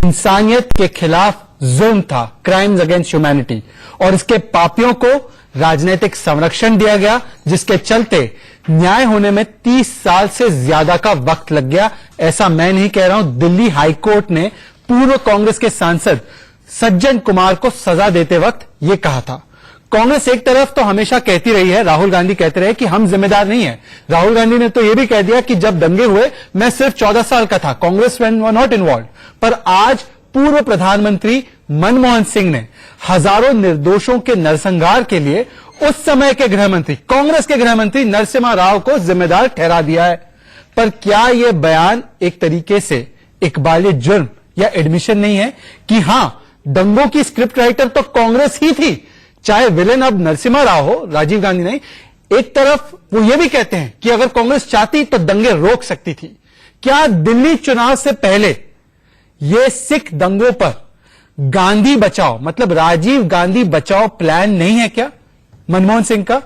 इंसानियत के खिलाफ जुल्म था, क्राइम्स अगेंस्ट ह्यूमैनिटी, और इसके पापियों को राजनीतिक संरक्षण दिया गया, जिसके चलते न्याय होने में 30 साल से ज्यादा का वक्त लग गया। ऐसा मैं नहीं कह रहा हूं, दिल्ली हाईकोर्ट ने पूर्व कांग्रेस के सांसद सज्जन कुमार को सजा देते वक्त यह कहा था। कांग्रेस एक तरफ तो हमेशा कहती रही है, राहुल गांधी कहते रहे कि हम जिम्मेदार नहीं है। राहुल गांधी ने तो यह भी कह दिया कि जब दंगे हुए मैं सिर्फ 14 साल का था, कांग्रेस वर नॉट इन्वॉल्व। पर आज पूर्व प्रधानमंत्री मनमोहन सिंह ने हजारों निर्दोषों के नरसंहार के लिए उस समय के गृहमंत्री, कांग्रेस के गृहमंत्री नरसिम्हा राव को जिम्मेदार ठहरा दिया है। पर क्या यह बयान एक तरीके से इकबाल जुर्म या एडमिशन नहीं है कि हां, दंगों की स्क्रिप्ट राइटर तो कांग्रेस ही थी, चाहे विलेन अब नरसिम्हा राव हो, राजीव गांधी नहीं। एक तरफ वो ये भी कहते हैं कि अगर कांग्रेस चाहती तो दंगे रोक सकती थी। क्या दिल्ली चुनाव से पहले ये सिख दंगों पर गांधी बचाओ, मतलब राजीव गांधी बचाओ प्लान नहीं है क्या मनमोहन सिंह का?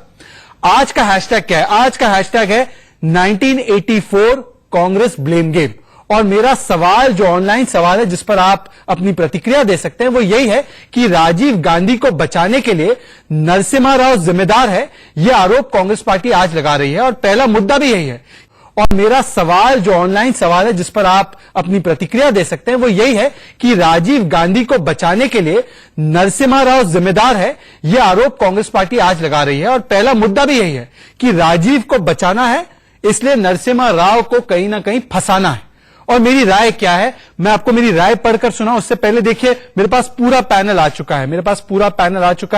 आज का हैशटैग क्या है? आज का हैशटैग है 1984 कांग्रेस ब्लेम गेम। और मेरा सवाल, जो ऑनलाइन सवाल है जिस पर आप अपनी प्रतिक्रिया दे सकते हैं, वो यही है कि राजीव गांधी को बचाने के लिए नरसिम्हा राव जिम्मेदार है, यह आरोप कांग्रेस पार्टी आज लगा रही है, और पहला मुद्दा भी यही है। और मेरा सवाल, जो ऑनलाइन सवाल है जिस पर आप अपनी प्रतिक्रिया दे सकते हैं, वो यही है कि राजीव गांधी को बचाने के लिए नरसिम्हा राव जिम्मेदार है, यह आरोप कांग्रेस पार्टी आज लगा रही है, और पहला मुद्दा भी यही है कि राजीव को बचाना है, इसलिए नरसिम्हा राव को कहीं ना कहीं फंसाना है। और मेरी राय क्या है, मैं आपको मेरी राय पढ़कर सुनाऊं उससे पहले देखिए, मेरे पास पूरा पैनल आ चुका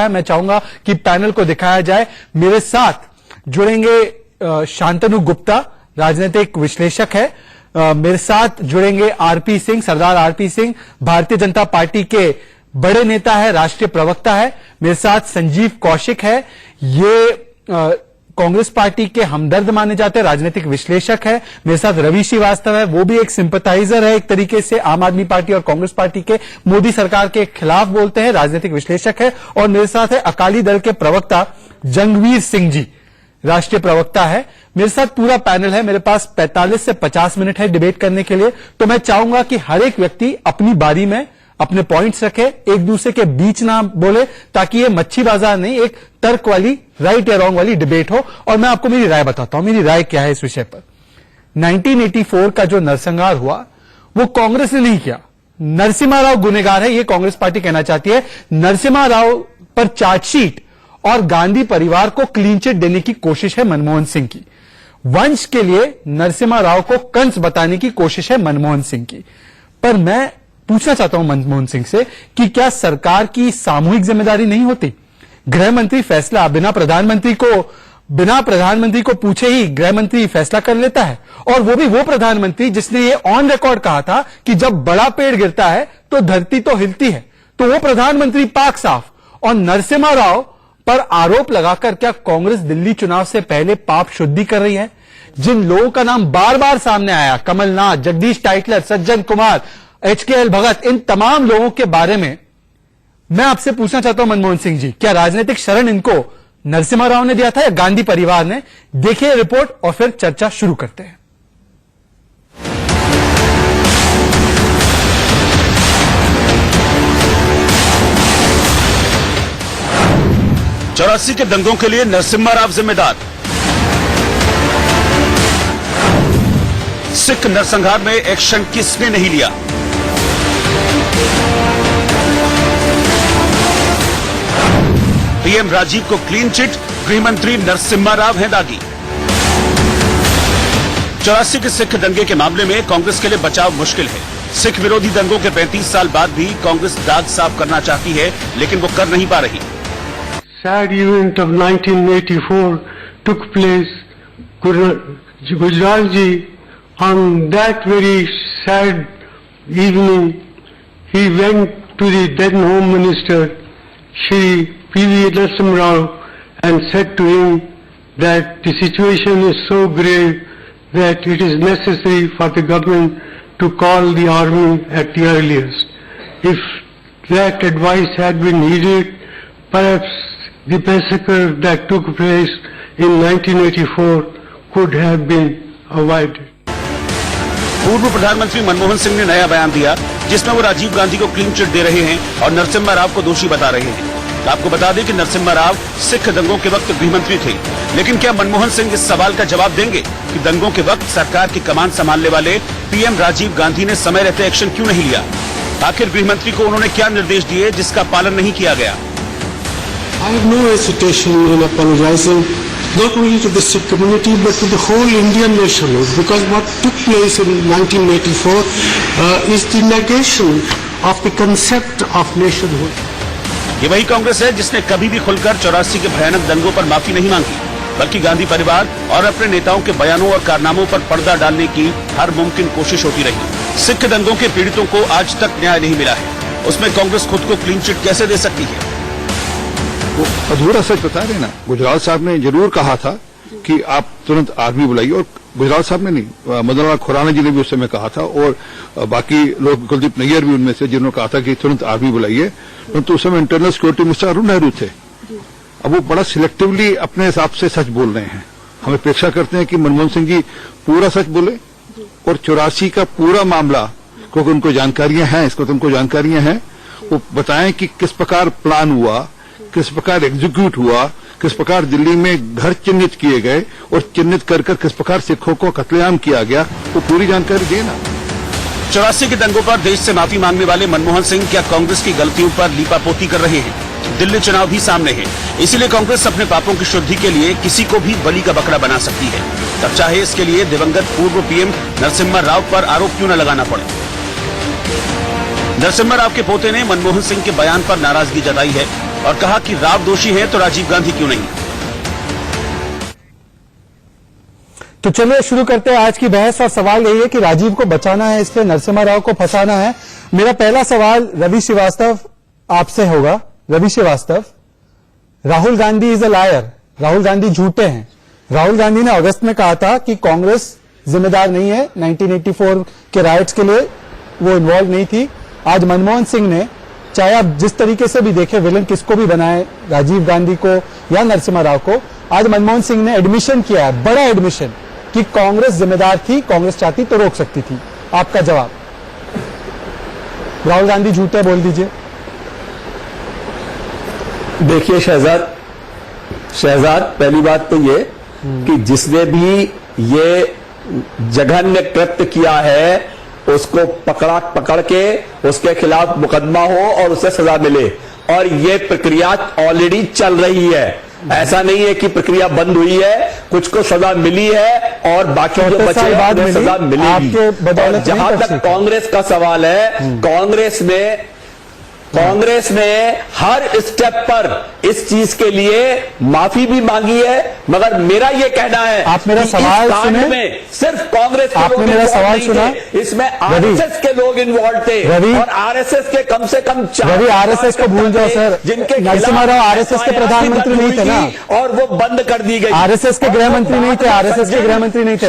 है, मैं चाहूंगा कि पैनल को दिखाया जाए। मेरे साथ जुड़ेंगे शांतनु गुप्ता, राजनीतिक विश्लेषक है। मेरे साथ जुड़ेंगे आरपी सिंह, सरदार आरपी सिंह, भारतीय जनता पार्टी के बड़े नेता है, राष्ट्रीय प्रवक्ता है। मेरे साथ संजीव कौशिक है, ये कांग्रेस पार्टी के हमदर्द माने जाते हैं, राजनीतिक विश्लेषक है। मेरे साथ रवि श्रीवास्तव है, वो भी एक सिंपथाइजर है, एक तरीके से आम आदमी पार्टी और कांग्रेस पार्टी के, मोदी सरकार के खिलाफ बोलते हैं, राजनीतिक विश्लेषक है। और मेरे साथ है अकाली दल के प्रवक्ता जंगवीर सिंह जी, राष्ट्रीय प्रवक्ता है। मेरे साथ पूरा पैनल है, मेरे पास 45 से 50 मिनट है डिबेट करने के लिए। तो मैं चाहूंगा कि हर एक व्यक्ति अपनी बारी में अपने पॉइंट्स रखे, एक दूसरे के बीच ना बोले, ताकि ये मच्छी बाजार नहीं, एक तर्क वाली, राइट या रॉन्ग वाली डिबेट हो। और मैं आपको मेरी राय बताता हूं, मेरी राय क्या है इस विषय पर। 1984 का जो नरसंहार हुआ वो कांग्रेस ने नहीं किया, नरसिम्हा राव गुनहगार है, ये कांग्रेस पार्टी कहना चाहती है। नरसिम्हा राव पर चार्जशीट और गांधी परिवार को क्लीन चिट देने की कोशिश है मनमोहन सिंह की। वंश के लिए नरसिम्हा राव को कंस बताने की कोशिश है मनमोहन सिंह की। पर मैं पूछना चाहता हूं मनमोहन सिंह से कि क्या सरकार की सामूहिक जिम्मेदारी नहीं होती? गृह मंत्री फैसला बिना प्रधानमंत्री को पूछे ही गृह मंत्री फैसला कर लेता है, और वो भी वो प्रधानमंत्री जिसने ये ऑन रिकॉर्ड कहा था कि जब बड़ा पेड़ गिरता है तो धरती तो हिलती है। तो वो प्रधानमंत्री पाक साफ, और नरसिम्हा राव पर आरोप लगाकर क्या कांग्रेस दिल्ली चुनाव से पहले पाप शुद्धि कर रही है? जिन लोगों का नाम बार बार सामने आया, कमलनाथ, जगदीश टाइटलर, सज्जन कुमार, HKL भगत, इन तमाम लोगों के बारे में मैं आपसे पूछना चाहता हूं मनमोहन सिंह जी, क्या राजनीतिक शरण इनको नरसिम्हा राव ने दिया था या गांधी परिवार ने? देखिए रिपोर्ट और फिर चर्चा शुरू करते हैं। चौरासी के दंगों के लिए नरसिम्हा राव जिम्मेदार। सिख नरसंहार में एक्शन किसने नहीं लिया? पीएम राजीव को क्लीन चिट, गृहमंत्री नरसिम्हा राव हैं दागी। 84 के सिख दंगे के मामले में कांग्रेस के लिए बचाव मुश्किल है। सिख विरोधी दंगों के 35 साल बाद भी कांग्रेस दाग साफ करना चाहती है, लेकिन वो कर नहीं पा रही। Sad event of 1984 took place. Gujral ji, on that very sad evening, he went to the then Home Minister, Shri P.V. Narasimha Rao, and said to him that the situation is so grave that it is necessary for the government to call the army at the earliest. If that advice had been heeded, perhaps the massacre that took place in 1984 could have been avoided. पूर्व प्रधानमंत्री मनमोहन सिंह ने नया बयान दिया जिसमें वो राजीव गांधी को clean chit दे रहे हैं और नरसिम्हा राव को दोषी बता रहे हैं। आपको बता दें कि नरसिम्हा राव सिख दंगों के वक्त गृह मंत्री थे, लेकिन क्या मनमोहन सिंह इस सवाल का जवाब देंगे कि दंगों के वक्त सरकार की कमान संभालने वाले पीएम राजीव गांधी ने समय रहते एक्शन क्यों नहीं लिया? आखिर गृह मंत्री को उन्होंने क्या निर्देश दिए जिसका पालन नहीं किया गया? I have no hesitation in apologizing not only to the Sikh community but to the whole Indian nationhood, because what took place in 1984 is the negation of the concept of nationhood. ये वही कांग्रेस है जिसने कभी भी खुलकर 84 के भयानक दंगों पर माफी नहीं मांगी, बल्कि गांधी परिवार और अपने नेताओं के बयानों और कारनामों पर पर्दा डालने की हर मुमकिन कोशिश होती रही। सिख दंगों के पीड़ितों को आज तक न्याय नहीं मिला है, उसमें कांग्रेस खुद को क्लीन चिट कैसे दे सकती है? वो अधूरा सच बता रहे ना। गुजराल साहब ने जरूर कहा था कि आप तुरंत आर्मी बुलाइए, और गुजराल साहब ने नहीं, मदन लाल खुराना जी ने भी उस समय कहा था, और बाकी लोग, कुलदीप नैयर भी उनमें से, जिन्होंने कहा था कि तुरंत आर्मी बुलाइए। परंतु उस समय internal security minister Arun Nehru थे। अब वो बड़ा सिलेक्टिवली अपने हिसाब से सच बोल रहे हैं। हम अपेक्षा करते हैं कि मनमोहन सिंह जी पूरा सच बोले और 84 का पूरा मामला, क्योंकि उनको जानकारियां हैं, इसको तो उनको जानकारियां हैं, वो बताएं कि किस प्रकार प्लान हुआ, किस प्रकार एग्जीक्यूट हुआ, किस प्रकार दिल्ली में घर चिन्हित किए गए और चिन्हित कर किस प्रकार सिखों को कत्लेआम किया गया, वो पूरी जानकारी देना। 84 के दंगों पर देश से माफी मांगने वाले मनमोहन सिंह क्या कांग्रेस की गलतियों पर लीपापोती कर रहे हैं? दिल्ली चुनाव भी सामने है, इसीलिए कांग्रेस अपने पापों की शुद्धि के लिए किसी को भी बलि का बकरा बना सकती है, तब चाहे इसके लिए दिवंगत पूर्व पीएम नरसिम्हा राव पर आरोप क्यों न लगाना पड़े। नरसिम्हा राव के पोते ने मनमोहन सिंह के बयान पर नाराजगी जताई है और कहा कि राव दोषी है तो राजीव गांधी क्यों नहीं। तो चलिए शुरू करते हैं आज की बहस। और सवाल यही है कि राजीव को बचाना है, इसलिए नरसिम्हा राव को फंसाना है। मेरा पहला सवाल रवि श्रीवास्तव आपसे होगा। Ravi Srivastava, Rahul Gandhi is a liar, Rahul Gandhi झूठे हैं। राहुल गांधी ने अगस्त में कहा था कि कांग्रेस जिम्मेदार नहीं है, 1984 के राइट्स के लिए वो इन्वॉल्व नहीं थी। आज मनमोहन सिंह ने, चाहे आप जिस तरीके से भी देखें, विलन किसको भी बनाए, राजीव गांधी को या नरसिम्हा राव को, आज मनमोहन सिंह ने एडमिशन किया है, बड़ा एडमिशन, कि कांग्रेस जिम्मेदार थी, कांग्रेस चाहती तो रोक सकती थी। आपका जवाब? राहुल गांधी झूठे बोल दीजिए। देखिए शहजाद, पहली बात तो ये कि जिसने भी ये जघन्य कृत्य किया है उसको पकड़ के उसके खिलाफ मुकदमा हो और उसे सजा मिले, और ये प्रक्रिया ऑलरेडी चल रही है। ऐसा नहीं है कि प्रक्रिया बंद हुई है, कुछ को सजा मिली है और बाकी जो बचे हैं सजा मिलेगी। जहां तक कांग्रेस का सवाल है, कांग्रेस ने हर स्टेप पर इस चीज के लिए माफी भी मांगी है, मगर मेरा ये कहना है, आप मेरा सवाल सुने, में सिर्फ कांग्रेस के आपने मेरा सवाल सुना, इसमें आरएसएस के लोग इन्वॉल्व थे, और आरएसएस के कम से कम 4 आरएसएस को भूल जाओ सर, जिनके नरसिम्हा राव आरएसएस के प्रधानमंत्री नहीं थे ना, और वो बंद कर दी गई। आरएसएस के गृह मंत्री नहीं थे, आरएसएस के गृह मंत्री नहीं थे।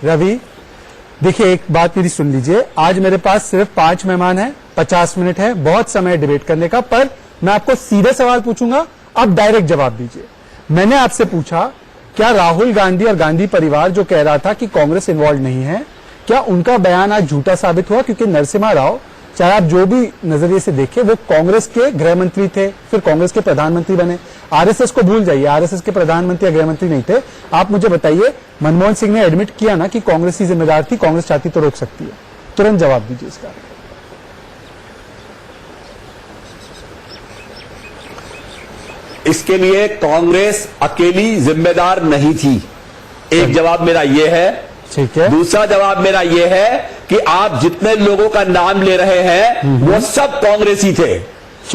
रवि देखिए, एक बात मेरी सुन लीजिए। आज मेरे पास सिर्फ 5 मेहमान हैं, 50 मिनट है, बहुत समय डिबेट करने का, पर मैं आपको सीधे सवाल पूछूंगा, आप डायरेक्ट जवाब दीजिए। मैंने आपसे पूछा, क्या राहुल गांधी और गांधी परिवार जो कह रहा था कि कांग्रेस इन्वॉल्व नहीं है, क्या उनका बयान आज झूठा साबित हुआ? क्योंकि नरसिम्हा राव, चाहे आप जो भी नजरिए से देखें, वो कांग्रेस के गृह मंत्री थे, फिर कांग्रेस के प्रधानमंत्री बने। आरएसएस को भूल जाइए, आरएसएस के प्रधानमंत्री या गृह मंत्री नहीं थे। आप मुझे बताइए, मनमोहन सिंह ने एडमिट किया ना कि कांग्रेस ही जिम्मेदार थी, कांग्रेस चाहती तो रोक सकती है। तुरंत जवाब दीजिए इसका। इसके लिए कांग्रेस अकेली जिम्मेदार नहीं थी, एक जवाब मेरा यह है। ठीक है। दूसरा जवाब मेरा यह है कि आप जितने लोगों का नाम ले रहे हैं वो सब कांग्रेसी थे,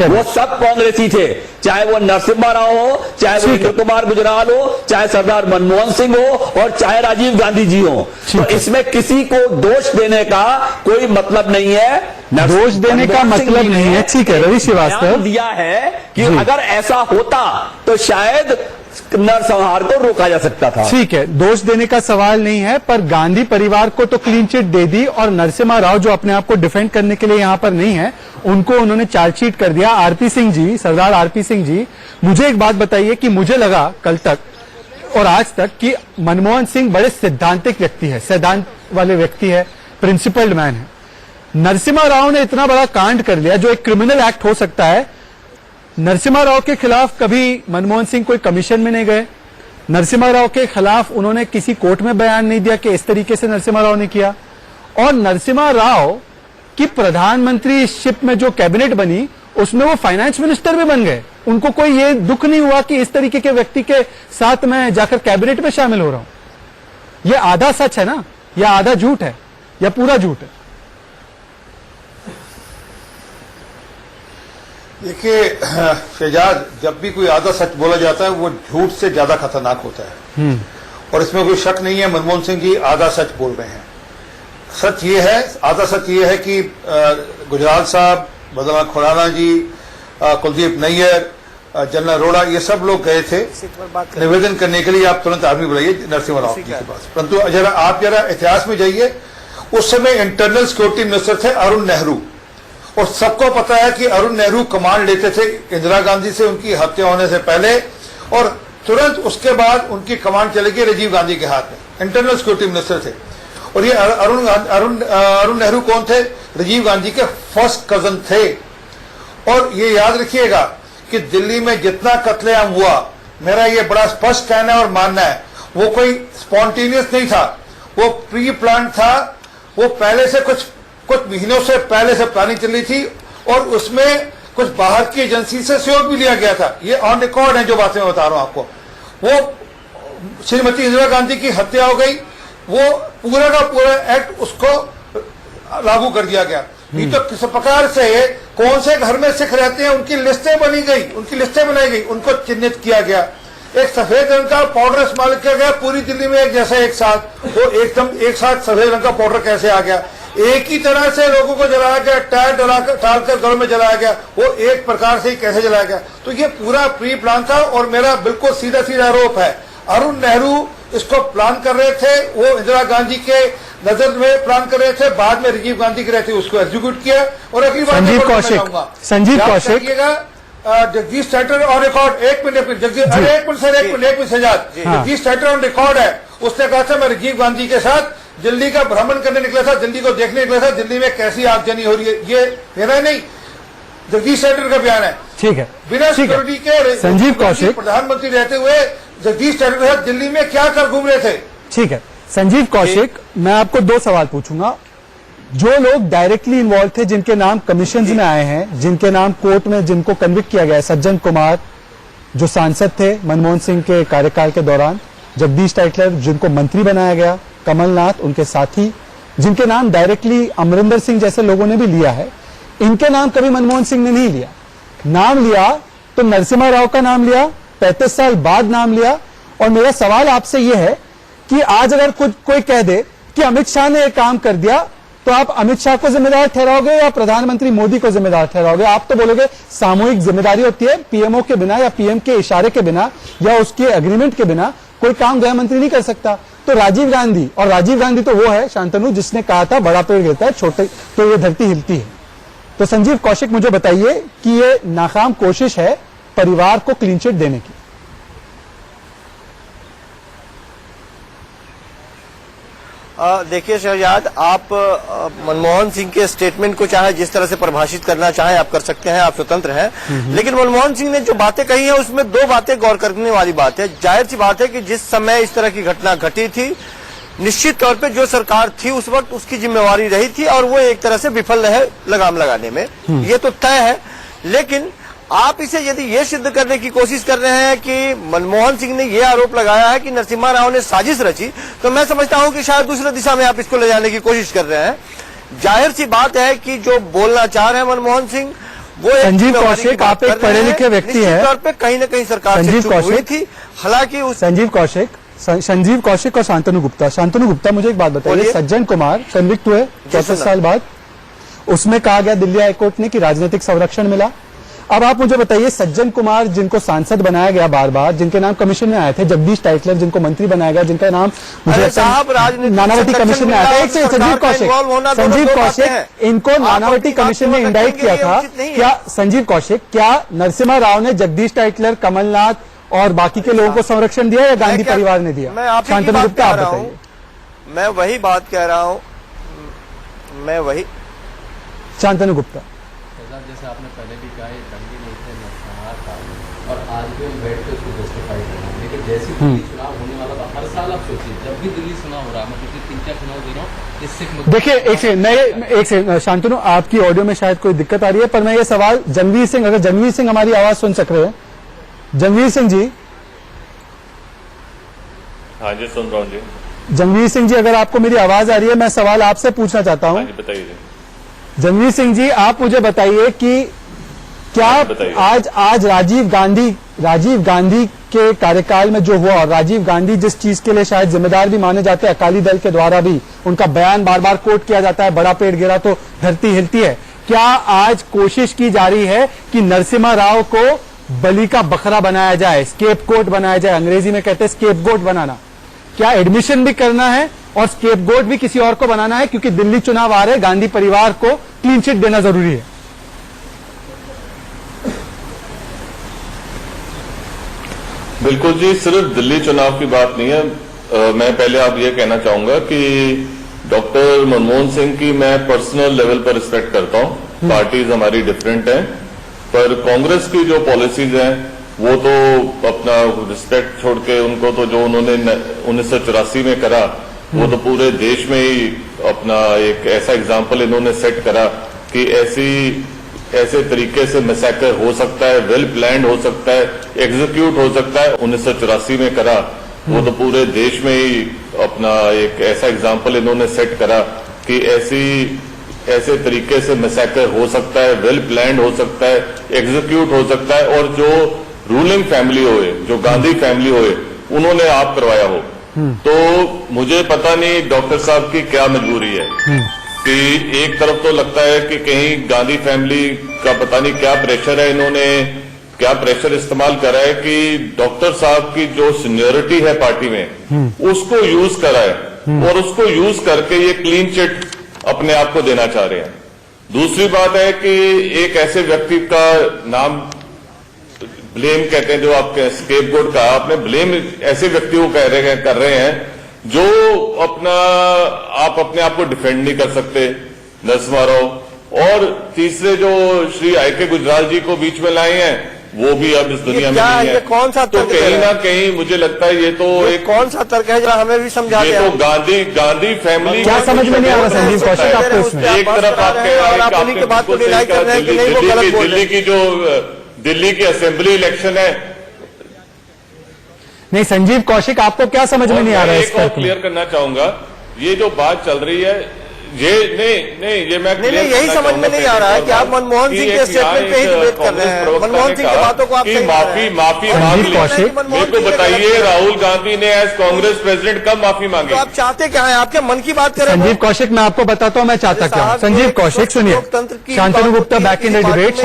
वो सब कांग्रेसी थे, चाहे वो नरसिम्हा राव हो, चाहे वो इंद्र कुमार गुजराल हो, चाहे सरदार मनमोहन सिंह हो, और चाहे राजीव गांधी जी हो। तो इसमें किसी को दोष देने का कोई मतलब नहीं है, दोष देने का मतलब नहीं है। ठीक है, रवि श्रीवास्तव दिया है कि अगर ऐसा होता तो शायद नरसंहार को रोका जा सकता था। ठीक है, दोष देने का सवाल नहीं है, पर गांधी परिवार को तो क्लीन चिट दे दी, और नरसिम्हा राव जो अपने आप को डिफेंड करने के लिए यहां पर नहीं है, उनको उन्होंने चार्जशीट कर दिया। आरपी सिंह जी, सरदार आरपी सिंह जी, मुझे एक बात बताइए कि मुझे लगा कल तक और आज तक कि मनमोहन सिंह बड़े सिद्धांतिक व्यक्ति है, सिद्धांत वाले व्यक्ति है, प्रिंसिपल्ड मैन है। नरसिम्हा राव ने इतना बड़ा कांड कर लिया जो एक क्रिमिनल एक्ट हो सकता है। नरसिम्हा राव के खिलाफ कभी मनमोहन सिंह कोई कमीशन में नहीं गए। नरसिम्हा राव के खिलाफ उन्होंने किसी कोर्ट में बयान नहीं दिया कि इस तरीके से नरसिम्हा राव ने किया। और नरसिम्हा राव की प्रधानमंत्री शिप में जो कैबिनेट बनी उसमें वो फाइनेंस मिनिस्टर भी बन गए। उनको कोई ये दुख नहीं हुआ कि इस तरीके के व्यक्ति के साथ मैं जाकर कैबिनेट में शामिल हो रहा हूं। ये आधा सच है ना, या आधा झूठ है, या पूरा झूठ है? देखिए शहजाद, जब भी कोई आधा सच बोला जाता है वो झूठ से ज्यादा खतरनाक होता है। और इसमें कोई शक नहीं है मनमोहन सिंह जी आधा सच बोल रहे हैं। सच ये है, आधा सच ये है कि गुजराल साहब, मदनलाल खुराना जी, कुलदीप नैयर, जनरल अरोड़ा, ये सब लोग गए थे निवेदन करने के लिए आप तुरंत आर्मी बुलाइए नरसिम्हा राव जी के पास। परंतु आप जरा इतिहास में जाइए, उस समय इंटरनल सिक्योरिटी मिनिस्टर थे अरुण नेहरू, और सबको पता है कि अरुण नेहरू कमांड लेते थे इंदिरा गांधी से उनकी हत्या होने से पहले, और तुरंत उसके बाद उनकी कमांड चली गई राजीव गांधी के हाथ में। इंटरनल सिक्योरिटी मिनिस्टर थे। और ये अरुण नेहरू कौन थे? राजीव गांधी के फर्स्ट कजन थे। और ये याद रखिएगा कि दिल्ली में जितना कत्लेआम हुआ, मेरा ये बड़ा स्पष्ट कहना और मानना है, वो कोई स्पॉन्टेनियस नहीं था, वो प्री प्लान था। वो पहले से कुछ महीनों से पहले से प्लानिंग चल रही थी, और उसमें कुछ बाहर की एजेंसी से सहयोग भी लिया गया था। ये ऑन रिकॉर्ड है जो बातें मैं बता रहा हूं आपको। वो श्रीमती इंदिरा गांधी की हत्या हो गई, वो पूरा का पूरा एक्ट उसको लागू कर दिया गया। नहीं तो किस प्रकार से कौन से घर में सिख रहते हैं उनकी लिस्टें बनी गई, उनकी लिस्टें बनाई गई, उनको चिन्हित किया गया। एक सफेद रंग का पाउडर इस्तेमाल किया गया पूरी दिल्ली में एक जैसा एक साथ। वो एकदम एक साथ सफेद रंग का पाउडर कैसे आ गया? एक ही तरह से लोगों को जलाया गया, टायर डालकर घरों में जलाया गया, वो एक प्रकार से ही कैसे जलाया गया? तो ये पूरा प्री प्लान था। और मेरा बिल्कुल सीधा सीधा आरोप है, अरुण नेहरू इसको प्लान कर रहे थे, वो इंदिरा गांधी के नजर में प्लान कर रहे थे, बाद में राजीव गांधी के रहते उसको एग्जीक्यूट किया। और अगली बात संजीव कौशिक जगदीश सेटर ऑन रिकॉर्ड, एक minute Sajjad, Jagdish Shettar on record है, उसने कहा था मैं राजीव गांधी के साथ दिल्ली का भ्रमण करने निकला था, दिल्ली को देखने निकला था, दिल्ली में कैसी आगजनी हो रही है। ये मेरा नहीं, जगदीश सेटर का बयान है। ठीक है, बिना सिक्योरिटी के संजीव कौशिक प्रधानमंत्री रहते हुए जगदीश सेटर के साथ दिल्ली में क्या कर घूम रहे थे? ठीक है संजीव कौशिक, मैं आपको दो सवाल पूछूंगा। जो लोग डायरेक्टली इन्वॉल्व थे, जिनके नाम कमीशन में आए हैं, जिनके नाम कोर्ट में जिनको कन्विक्ट किया गया है, सज्जन कुमार जो सांसद थे मनमोहन सिंह के कार्यकाल के दौरान, जगदीश टाइटलर जिनको मंत्री बनाया गया, कमलनाथ उनके साथी, जिनके नाम डायरेक्टली अमरिंदर सिंह जैसे लोगों ने भी लिया है, इनके नाम कभी मनमोहन सिंह ने नहीं लिया। नाम लिया तो नरसिम्हा राव का नाम लिया, 35 साल बाद नाम लिया। और मेरा सवाल आपसे यह है कि आज अगर कोई कह दे कि अमित शाह ने एक काम कर दिया, तो आप अमित शाह को जिम्मेदार ठहराओगे या प्रधानमंत्री मोदी को जिम्मेदार ठहराओगे? आप तो बोलोगे सामूहिक जिम्मेदारी होती है, पीएमओ के बिना या पीएम के इशारे के बिना या उसके एग्रीमेंट के बिना कोई काम गृह मंत्री नहीं कर सकता। तो राजीव गांधी, और राजीव गांधी तो वो है शांतनु जिसने कहा था बड़ा पेड़ गिरता है, छोटे तो ये धरती हिलती है। तो संजीव कौशिक मुझे बताइए कि ये नाकाम कोशिश है परिवार को क्लीन चिट देने की। देखिए शहजाद, आप मनमोहन सिंह के स्टेटमेंट को चाहे जिस तरह से परिभाषित करना चाहें आप कर सकते हैं, आप स्वतंत्र हैं। लेकिन मनमोहन सिंह ने जो बातें कही हैं उसमें दो बातें गौर करने वाली बात है। जाहिर सी बात है कि जिस समय इस तरह की घटना घटी थी, निश्चित तौर पे जो सरकार थी उस वक्त उसकी जिम्मेवारी रही थी और वो एक तरह से विफल रहे लगाम लगाने में, ये तो तय है। लेकिन आप इसे यदि ये सिद्ध करने की कोशिश कर रहे हैं कि मनमोहन सिंह ने ये आरोप लगाया है कि नरसिम्हा राव ने साजिश रची, तो मैं समझता हूं कि शायद दूसरे दिशा में आप इसको ले जाने की कोशिश कर रहे हैं। जाहिर सी बात है कि जो बोलना चाह रहे हैं मनमोहन सिंह, वो संजीव कौशिक, आप एक पढ़े लिखे व्यक्ति हैं, तौर पे कहीं न कहीं सरकार से चूक हुई थी। हालांकि उस संजीव कौशिक और शांतनु गुप्ता, मुझे एक बात बताइए, सज्जन कुमार कन्विक्ट हुए 34 साल बाद, उसमें कहा गया दिल्ली हाईकोर्ट ने कि राजनीतिक संरक्षण मिला। अब आप मुझे बताइए, सज्जन कुमार जिनको सांसद बनाया गया बार बार, जिनके नाम कमीशन में आए थे, जगदीश टाइटलर जिनको मंत्री बनाया गया, जिनका नाम नानावटी कमीशन में आया था, एक से संजीव कौशिक इनको नानावटी कमीशन में इंडाइट किया था। क्या संजीव कौशिक, क्या नरसिम्हा राव ने जगदीश टाइटलर, कमलनाथ और बाकी के लोगों को संरक्षण दिया या गांधी परिवार ने दिया? मैं आप शांतनु गुप्ता आप बताइए। मैं वही बात कह रहा हूं, मैं वही शांतनु गुप्ता। जैसे आपने पहले भी कहा, ये दंगे नहीं थे, नरसंहार था, और आज भी हम बैठ कर उसको जस्टिफाई कर रहे हैं। लेकिन जैसे दिल्ली चुनाव होने वाला था, हर साल आप सोचिए, जब भी दिल्ली चुनाव हो रहा है, मैं पिछले 3-4 चुनाव दे रहा हूँ, इससे देखिए एक सेकंड शांतनु, आपकी ऑडियो में शायद कोई दिक्कत आ रही है, पर मैं ये सवाल जनवीर सिंह, अगर जनवीर सिंह हमारी आवाज सुन सक रहे हैं, जनवीर सिंह जी। हाँ जी, सुन रहा हूँ जी। जनवीर सिंह जी, अगर आपको मेरी आवाज आ रही है, मैं सवाल आपसे पूछना चाहता हूँ। बताइए। जनवीर सिंह जी, आप मुझे बताइए कि क्या आज राजीव गांधी के कार्यकाल में जो हुआ, और राजीव गांधी जिस चीज के लिए शायद जिम्मेदार भी माने जाते हैं, अकाली दल के द्वारा भी उनका बयान बार बार कोट किया जाता है, बड़ा पेड़ गिरा तो धरती हिलती है, क्या आज कोशिश की जा रही है कि नरसिम्हा राव को बलि का बकरा बनाया जाए, स्केपगोट बनाया जाए? अंग्रेजी में कहते हैं स्केपगोट बनाना। क्या एडमिशन भी करना है और स्केपगोट भी किसी और को बनाना है, क्योंकि दिल्ली चुनाव आ रहे, गांधी परिवार को क्लीन चिट देना जरूरी है? बिल्कुल जी, सिर्फ दिल्ली चुनाव की बात नहीं है। मैं पहले आप ये कहना चाहूंगा कि डॉक्टर मनमोहन सिंह की मैं पर्सनल लेवल पर रिस्पेक्ट करता हूं, पार्टीज हमारी डिफरेंट हैं, पर कांग्रेस की जो पॉलिसीज हैं वो तो अपना रिस्पेक्ट छोड़ के, उनको तो जो उन्होंने 1984 में करा, वो तो पूरे देश में ही अपना एक ऐसा एग्जाम्पल इन्होंने सेट करा कि ऐसे तरीके से मैसेकर हो सकता है, वेल प्लान्ड हो सकता है, एग्जीक्यूट हो सकता है। 1984 में करा, वो तो पूरे देश में ही अपना एक ऐसा एग्जाम्पल इन्होंने सेट करा कि ऐसे तरीके से मैसेकर हो सकता है, वेल प्लान्ड हो सकता है, एग्जीक्यूट हो सकता है, और जो रूलिंग फैमिली होए, जो गांधी फैमिली होए, उन्होंने आप करवाया हो। तो मुझे पता नहीं डॉक्टर साहब की क्या मजबूरी है कि एक तरफ तो लगता है कि कहीं गांधी फैमिली का पता नहीं क्या प्रेशर है, इन्होंने क्या प्रेशर इस्तेमाल करा है कि डॉक्टर साहब की जो सीनियरिटी है पार्टी में, उसको यूज करा है, और उसको यूज करके ये क्लीन चिट अपने आप को देना चाह रहे हैं। दूसरी बात है कि एक ऐसे व्यक्ति का नाम ब्लेम कहते हैं, जो आपके स्केपगोट का आपने ब्लेम ऐसे व्यक्ति को कर रहे हैं जो आप अपने आप को डिफेंड नहीं कर सकते, नरसिम्हा राव। और तीसरे जो श्री आई.के. गुजराल जी को बीच में लाए हैं, वो भी अब इस दुनिया में नहीं है। कौन सा तो कहीं ना कहीं मुझे लगता है ये तो एक कौन सा तर्क है, जरा हमें भी समझा ये तो गांधी फैमिली क्या समझ में नहीं आ रहा संजीव कौशिक आपको इसमें? एक तरफ आप कह रहे हैं दिल्ली की असेंबली इलेक्शन है। नहीं संजीव कौशिक, आपको क्या समझ में नहीं आ रहा है? एक और क्लियर करना चाहूंगा, ये जो बात चल रही है, ये ये मैं यही समझ में नहीं आ रहा है कि आप मनमोहन सिंह के स्टेटमेंट पे ही डिबेट कर रहे हैं। मनमोहन सिंह की बातों को आप माफी मांग ली। मेरे को बताइए, राहुल गांधी ने एज कांग्रेस प्रेसिडेंट कब माफी मांगी? तो आप चाहते क्या है? आपके मन की बात करें। संजीव कौशिक, मैं आपको बताता हूं मैं चाहता क्या हूं। संजीव कौशिक सुनिए, Shantanu Gupta back in the debate.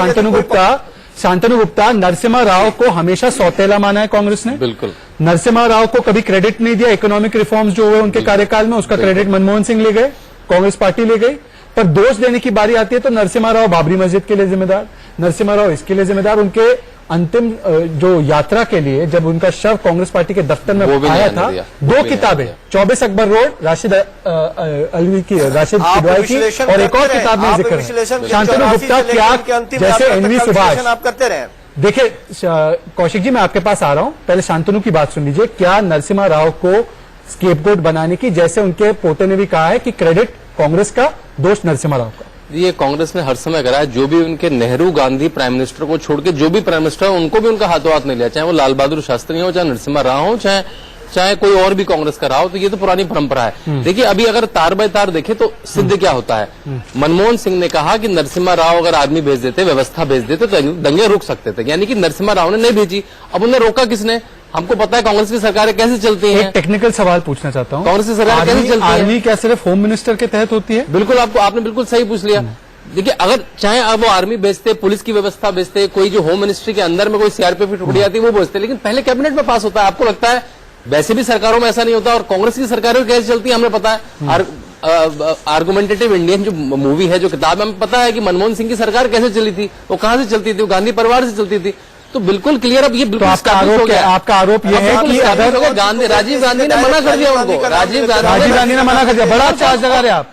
Shantanu Gupta, Narasimha Rao को हमेशा सौतेला माना है कांग्रेस ने। बिल्कुल। नरसिम्हा राव को कभी क्रेडिट नहीं दिया। इकोनॉमिक रिफॉर्म्स जो हुए उनके कार्यकाल में, उसका क्रेडिट मनमोहन सिंह ले गए, कांग्रेस पार्टी ले गई। पर दोष देने की बारी आती है तो नरसिम्हा राव बाबरी मस्जिद के लिए जिम्मेदार, नरसिम्हा राव इसके लिए जिम्मेदार। उनके अंतिम जो यात्रा के लिए जब उनका शव कांग्रेस पार्टी के दफ्तर में आया था, 2 किताबें, 24 अकबर रोड, राशिद अलवी की, राशिद किदवाई की, और एक और किताब में जिक्र है। शांतनु गुप्ता, क्या जैसे एनवी सुभाष आप करते रहे? देखिए कौशिक जी, मैं आपके पास आ रहा हूं, पहले शांतनु की बात सुन लीजिए। क्या नरसिम्हा राव को स्केपगोट बनाने की, जैसे उनके पोते ने भी कहा है कि क्रेडिट कांग्रेस का, दोष नरसिम्हा राव का? ये कांग्रेस ने हर समय करा है। जो भी उनके नेहरू गांधी प्राइम मिनिस्टर को छोड़ के जो भी प्राइम मिनिस्टर है, उनको भी उनका हाथों हाथ नहीं लिया, चाहे वो लाल बहादुर शास्त्री हो, चाहे नरसिम्हा राव हो, चाहे कोई और भी कांग्रेस का रहा हो। तो ये तो पुरानी परंपरा है। देखिए, अभी अगर तार बाय तार देखें तो सिद्ध क्या होता है। मनमोहन सिंह ने कहा कि नरसिम्हा राव अगर आदमी भेज देते, व्यवस्था भेज देते, तो दंगे रुक सकते थे, यानी कि नरसिम्हा राव ने नहीं भेजी। अब उन्हें रोका किसने? हमको पता है कांग्रेस की सरकारें कैसे चलती हैं। एक टेक्निकल सवाल पूछना चाहता हूं, कांग्रेस की सरकार कैसे चलती है? आर्मी क्या सिर्फ होम मिनिस्टर के तहत होती है? बिल्कुल, आपने बिल्कुल सही पूछ लिया। देखिए, अगर चाहे अब वो आर्मी भेजते, पुलिस की व्यवस्था भेजते, कोई जो होम मिनिस्ट्री के अंदर में कोई सीआरपीएफ की टुकड़ी आती है वो भेजते, लेकिन पहले कैबिनेट में पास होता है। आपको लगता है वैसे भी सरकारों में ऐसा नहीं होता? और कांग्रेस की सरकारें कैसे चलती है हमें पता है। आर्गुमेंटेटिव इंडियन जो मूवी है, जो किताब है, हमें पता है कि मनमोहन सिंह की सरकार कैसे चली थी, वो कहां से चलती थी, वो गांधी परिवार से चलती थी। तो बिल्कुल क्लियर, अब ये तो बिल्कुल आपका establish हो आरोप गया। आपका आरोप यह है कि अगर गांधी राजीव गांधी ने मना कर दिया उनको, राजीव गांधी ने मना कर दिया, बड़ा चार्ज लगा रहे आप,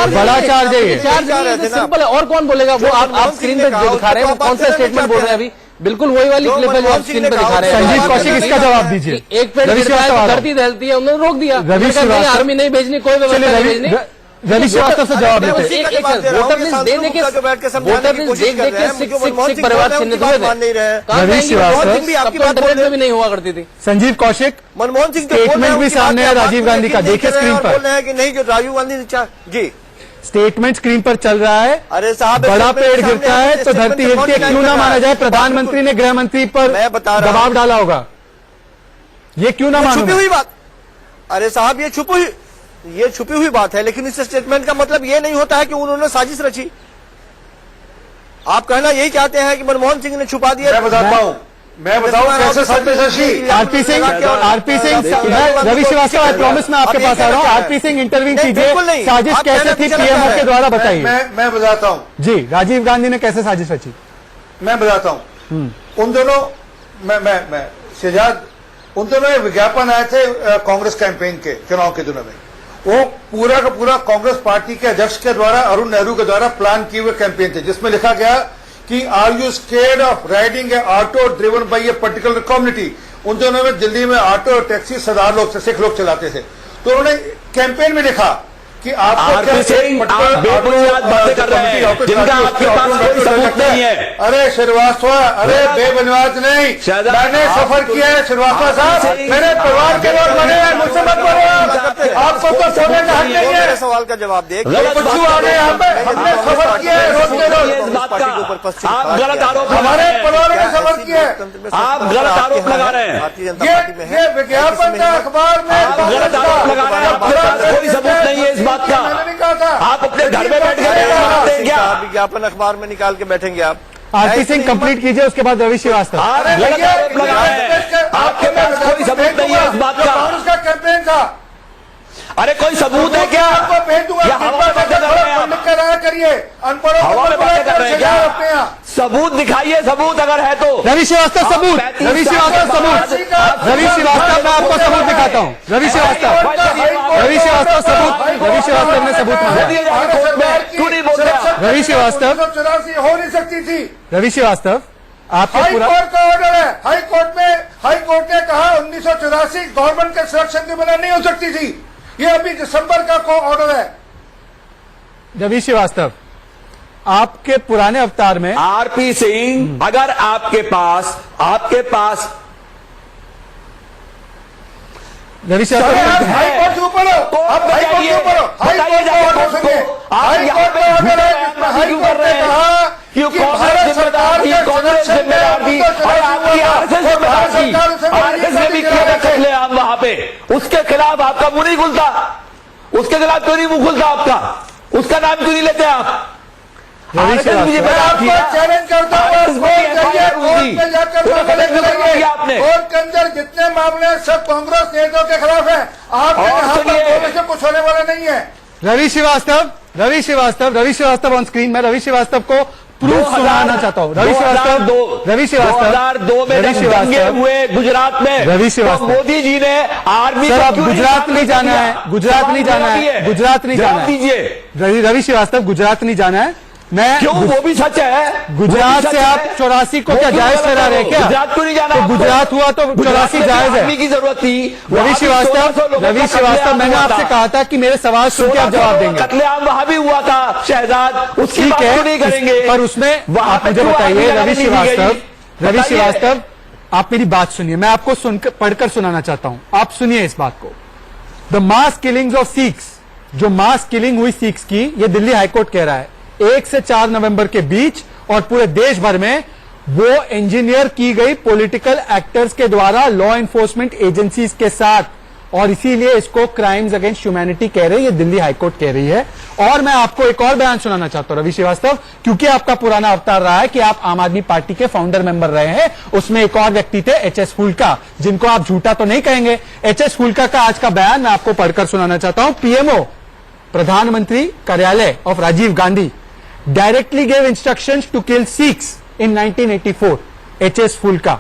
बड़ा चार्ज है ये। चार्ज सिंपल है, और कौन बोलेगा? वो आप स्क्रीन पे जो दिखा रहे हैं वो कौन सा स्टेटमेंट बोल रहे हैं अभी? बिल्कुल वही वाली क्लिप है जो आप स्क्रीन पे दिखा रहे हैं। संजीव कौशिक, इसका जवाब दीजिए। एक पेड़ धरती दहलती है, उन्होंने रोक दिया, रवि श्रीवास्तव आर्मी नहीं भेजनी, कोई व्यवस्था नहीं भेजनी। रवि श्रीवास्तव से जवाब देते हैं। वोटर लिस्ट दे देके सिख परिवार चिन्हित हुए थे। रवि श्रीवास्तव इंटरनेट में भी नहीं हुआ करती थी। संजीव कौशिक, मनमोहन सिंह स्टेटमेंट भी सामने है राजीव गांधी का, देखिए स्क्रीन पर। बोल रहे हैं कि नहीं, जो राजीव गांधी ने जी स्टेटमेंट स्क्रीन पर चल रहा है। अरे साहब, बड़ा पेड़ गिरता है तो धरती हिलती है, क्यों ना माना जाए? प्रधानमंत्री ने गृह मंत्री पर मैं बता रहा दबाव डाला होगा, ये क्यों ना मानो? छुपी हुई बात। अरे साहब, ये छुपी हुई बात है, लेकिन इस स्टेटमेंट का मतलब ये नहीं होता है कि उन्होंने साजिश रची। आप कहना यही चाहते हैं कि मनमोहन सिंह ने छुपा दिया। मैं बताऊं कैसे साजिश रची। RP Singh, Ravi Srivastava, I promise मैं आपके पास आ रहा हूँ। आरपी सिंह इंटरव्यू कीजिए, साजिश कैसे थी पीएमओ के द्वारा बताइए। मैं बताता हूं जी, राजीव गांधी ने कैसे साजिश रची? मैं बताता हूं। उन दोनों मैं शहजाद, उन दोनों विज्ञापन आए थे कांग्रेस कैंपेन के चुनाव के दिनों में। वो पूरा का पूरा कांग्रेस पार्टी के अध्यक्ष के द्वारा, अरुण नेहरू के द्वारा प्लान किए हुए कैंपेन थे, जिसमें लिखा गया कि are you scared of riding a auto driven by a particular community. उन दोनों में दिल्ली में ऑटो और टैक्सी सरदार लोग, सिख लोग चलाते थे, तो उन्होंने कैंपेन में लिखा कि आपको बेबुनियाद बातें कर रहे हैं जिनका आपके पास कोई सबूत नहीं है। अरे श्रीवास्तव, अरे बेबुनियाद नहीं, मैंने सफर किया है श्रीवास्तव साहब, मेरे परिवार के लोग बने हैं, मुझसे मत बोलो। आपको तो सोने का हक नहीं है। सवाल का जवाब दे। यहाँ पे हमने सफर किया है रोज के रोज। आप गलत आरोप हमारे परिवार ने सफर किया है, आप गलत आरोप लगा रहे हैं। भारतीय जनता पार्टी में ये विज्ञापन था अखबार में, गलत आरोप लगा रहे हैं, आपके पास कोई सबूत नहीं है इस बात का। मैंने नहीं कहा था। आप अपने घर में बैठ कर क्या विज्ञापन अखबार में निकाल के बैठेंगे आप? आरपी सिंह कंप्लीट कीजिए, उसके बाद रवि श्रीवास्तव। गलत आरोप लगा रहे हैं, आपके पास कोई सबूत नहीं है इस बात का। उसका कैंपेन था। अरे कोई सबूत है क्या? आपको भेज दूंगा, करिए अनपढ़ों हवा में बातें कर रहे हैं क्या? अपने यहाँ सबूत दिखाइए, सबूत अगर है तो। रवि श्रीवास्तव सबूत, रवि श्रीवास्तव सबूत, रवि श्रीवास्तव मैं आपको सबूत दिखाता हूँ। रवि श्रीवास्तव, रवि श्रीवास्तव सबूत, रवि श्रीवास्तव ने सबूत मांगा। क्यों नहीं बोल रहे? रवि श्रीवास्तव, 1984 हो नहीं सकती थी। रवि श्रीवास्तव, आपके हाई पूरा कोर्ट का ऑर्डर है, हाई कोर्ट ने कहा 1984 गवर्नमेंट कंस्ट्रक्शन के बिना नहीं हो सकती थी। ये अभी दिसंबर का ऑर्डर है। रवि श्रीवास्तव, आपके पुराने अवतार में आरपी सिंह, अगर आपके पास रवि श्रीवास्तव हाई कोर्ट से ऊपर हो, आप हाई कोर्ट से ऊपर हो, हाई कोर्ट का ऑर्डर सुनिए। हाई कोर्ट का ऑर्डर है, जिसमें हाई कोर्ट ने कहा कि भारत सरकार के जिम्मेदार थी और आपकी आरएसएस जिम्मेदार थी। आरएसएस ने भी किया था कत्लेआम वहां पे, उसके खिलाफ आपका मुंह नहीं खुलता। उसके खिलाफ क्यों नहीं मुंह खुलता आपका? उसका नाम क्यों नहीं लेते आप? चैलेंज करता हूँ, कोर्ट के अंदर जितने मामले सब कांग्रेस नेताओं के खिलाफ है। आपके यहाँ पर से कुछ होने वाला नहीं है। Ravi Srivastava on screen. मैं रवि श्रीवास्तव को प्रूफ सुनाना चाहता हूँ। रवि श्रीवास्तव 2002 में दंगे हुए गुजरात में, रवि श्रीवास्तव, मोदी जी ने आर्मी सर, अब गुजरात नहीं जाना है, गुजरात नहीं जाना है, गुजरात नहीं जाना है। रवि श्रीवास्तव, गुजरात नहीं जाना है। मैं क्यों? वो भी सच है। गुजरात से आप 84 को क्या जायज करा रहे हैं क्या? गुजरात क्यों नहीं जाना? तो गुजरात हुआ तो 84 जायज है। की जरूरत थी। रवि श्रीवास्तव, मैंने आपसे कहा था कि मेरे सवाल सुन के आप जवाब देंगे। कत्लेआम वहां भी हुआ था शहजाद, उसकी बात क्यों नहीं करेंगे? पर उसमें आप मुझे बताइए रवि श्रीवास्तव, आप मेरी बात सुनिए, मैं आपको पढ़कर सुनाना चाहता हूं। आप सुनिए इस बात को। The mass killings of Sikhs, जो मास किलिंग हुई सिख्स की, ये दिल्ली हाईकोर्ट कह रहा है 1 से 4 नवंबर के बीच और पूरे देश भर में वो इंजीनियर की गई पॉलिटिकल एक्टर्स के द्वारा लॉ एनफोर्समेंट एजेंसीज के साथ, और इसीलिए इसको क्राइम्स अगेंस्ट ह्यूमैनिटी कह रही है, ये दिल्ली हाईकोर्ट कह रही है। और मैं आपको एक और बयान सुनाना चाहता हूं रवि श्रीवास्तव, क्योंकि आपका पुराना अवतार रहा है कि आप आम आदमी पार्टी के फाउंडर मेंबर रहे हैं। उसमें एक और व्यक्ति थे एच.एस. फुल्का, जिनको आप झूठा तो नहीं कहेंगे। एच.एस. फुल्का का आज का बयान मैं आपको पढ़कर सुनाना चाहता हूं। पीएमओ, प्रधानमंत्री कार्यालय of Rajiv Gandhi, directly gave instructions to kill Sikhs in 1984. HS Phoolka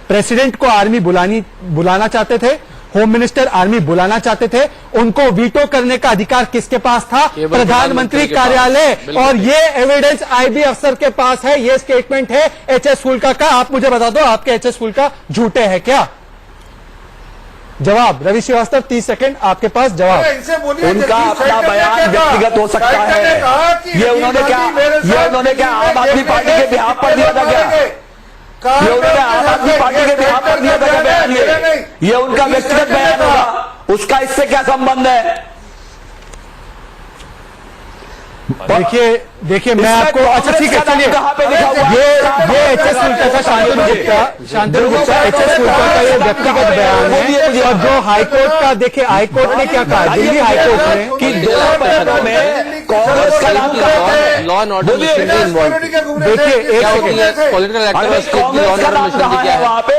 president को आर्मी बुलाना चाहते थे, होम मिनिस्टर आर्मी बुलाना चाहते थे, उनको वीटो करने का अधिकार किसके पास था? प्रधानमंत्री कार्यालय। और ये एविडेंस आईबी अफसर के पास है, ये स्टेटमेंट है एचएस फुल्का का। आप मुझे बता दो, आपके एचएस फुल्का झूठे हैं क्या? जवाब रवि श्रीवास्तव, 30 सेकंड आपके पास जवाब। उनका अपना बयान व्यक्तिगत हो सकता है। ये उन्होंने क्या आम आदमी पार्टी के बिहाफ पर दिया था क्या? ये उन्होंने आम आदमी पार्टी के बिहाफ पर दिया था क्या बयान? ये उनका व्यक्तिगत बयान होगा, उसका इससे क्या संबंध है? देखिए मैं आपको, अच्छा ठीक है चलिए, ये एचएस फुल्का का शांतनु गुप्ता एचएस फुल्का का ये व्यक्तिगत बयान है। और जो हाईकोर्ट का, देखिए हाईकोर्ट ने क्या कहा, दिल्ली हाईकोर्ट ने कि दो बयानों में कांग्रेस का नाम लॉ एंड ऑर्डर मिशन में इन्वॉल्व। देखिए क्या होती है पॉलिटिकल एक्टिविस्ट की लॉ एंड ऑर्डर मिशन की क्या है वहां पे?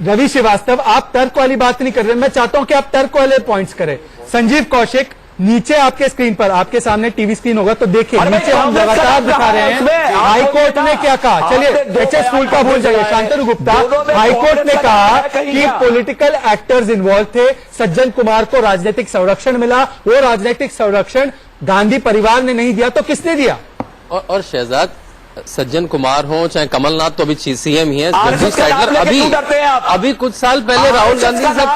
रवि श्रीवास्तव, आप तर्क वाली बात नहीं कर रहे, मैं चाहता हूं कि आप तर्क वाले पॉइंट्स करें। संजीव कौशिक, नीचे आपके स्क्रीन पर, आपके सामने टीवी स्क्रीन होगा तो देखिए, नीचे हम लगातार दिखा रहे हैं हाईकोर्ट ने क्या कहा। चलिए एचएस फुल्का भूल जाइए, शांतनु गुप्ता, हाईकोर्ट ने कहा कि पॉलिटिकल एक्टर्स इन्वॉल्व थे, सज्जन कुमार को राजनीतिक संरक्षण मिला, वो राजनीतिक संरक्षण गांधी परिवार ने नहीं दिया तो किसने दिया? और शहजाद सज्जन कुमार हो चाहे कमलनाथ तो अभी सीएम ही है, RSS का नाम लेके क्यों डरते हैं आप? अभी कुछ साल पहले राहुल गांधी के साथ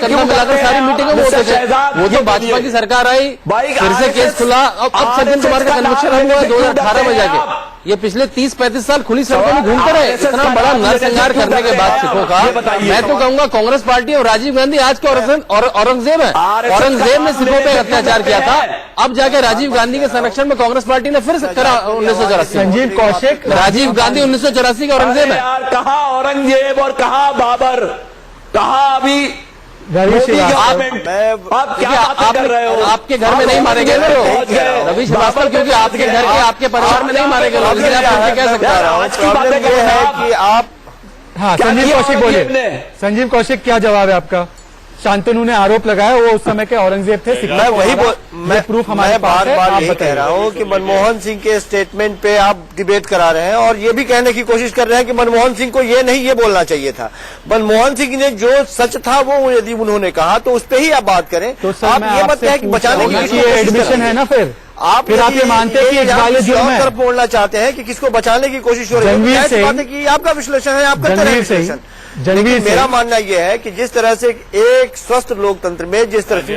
करना मिलाकर सारी मीटिंगों में होते थे। वो तो भाजपा की सरकार आई, फिर से केस खुला, अब सज्जन कुमार का कन्विक्शन हुआ 2018 में जाके। ये पिछले 30-35 साल खुली सड़कों में घूमते रहे। इतना बड़ा नरसंहार करने के बाद सिखों का, मैं तो कहूंगा कांग्रेस पार्टी और राजीव गांधी आज के औरंगजेब है। औरंगजेब ने सिखों पर अत्याचार किया था, अब जाके राजीव गांधी के संरक्षण में कांग्रेस पार्टी ने फिर से करा 1984। संजीव कौशिक, राजीव गांधी 1984 का औरंगजेब है। कहाँ औरंगजेब और कहाँ बाबर, कहाँ अभी रवि श्रीवास्तव, आप क्या बात कर रहे हो? आपके घर में नहीं मारे गए ना लोग रवि श्रीवास्तव, क्योंकि आपके घर के आपके परिवार में नहीं मारे गए लोग, इसलिए आप कह सकते हैं। आज की बातें कर रहे हैं कि आप, हाँ संजीव कौशिक बोलिए। संजीव कौशिक, क्या जवाब है आपका? शांतनु ने आरोप लगाया वो उस समय के औरंगजेब थे। मैं वही प्रूफ हमारे पास है। बार यही कह रहा हूँ कि मनमोहन सिंह के स्टेटमेंट पे आप डिबेट करा रहे हैं और ये भी कहने की कोशिश कर रहे हैं कि मनमोहन सिंह को ये नहीं ये बोलना चाहिए था। मनमोहन सिंह ने जो सच था वो यदि उन्होंने कहा तो उस पर ही आप बात करें। तो आप ये मत कहें कि बचाने की एडमिशन है ना, फिर आप ये मानते हैं कि इकबाल जुर्म है, बोलना चाहते हैं कि किसको बचाने की कोशिश हो रही है। आपका विश्लेषण है, आप करते रहे विश्लेषण। जनवीर मेरा मानना यह है कि जिस तरह से एक स्वस्थ लोकतंत्र में जिस तरह से,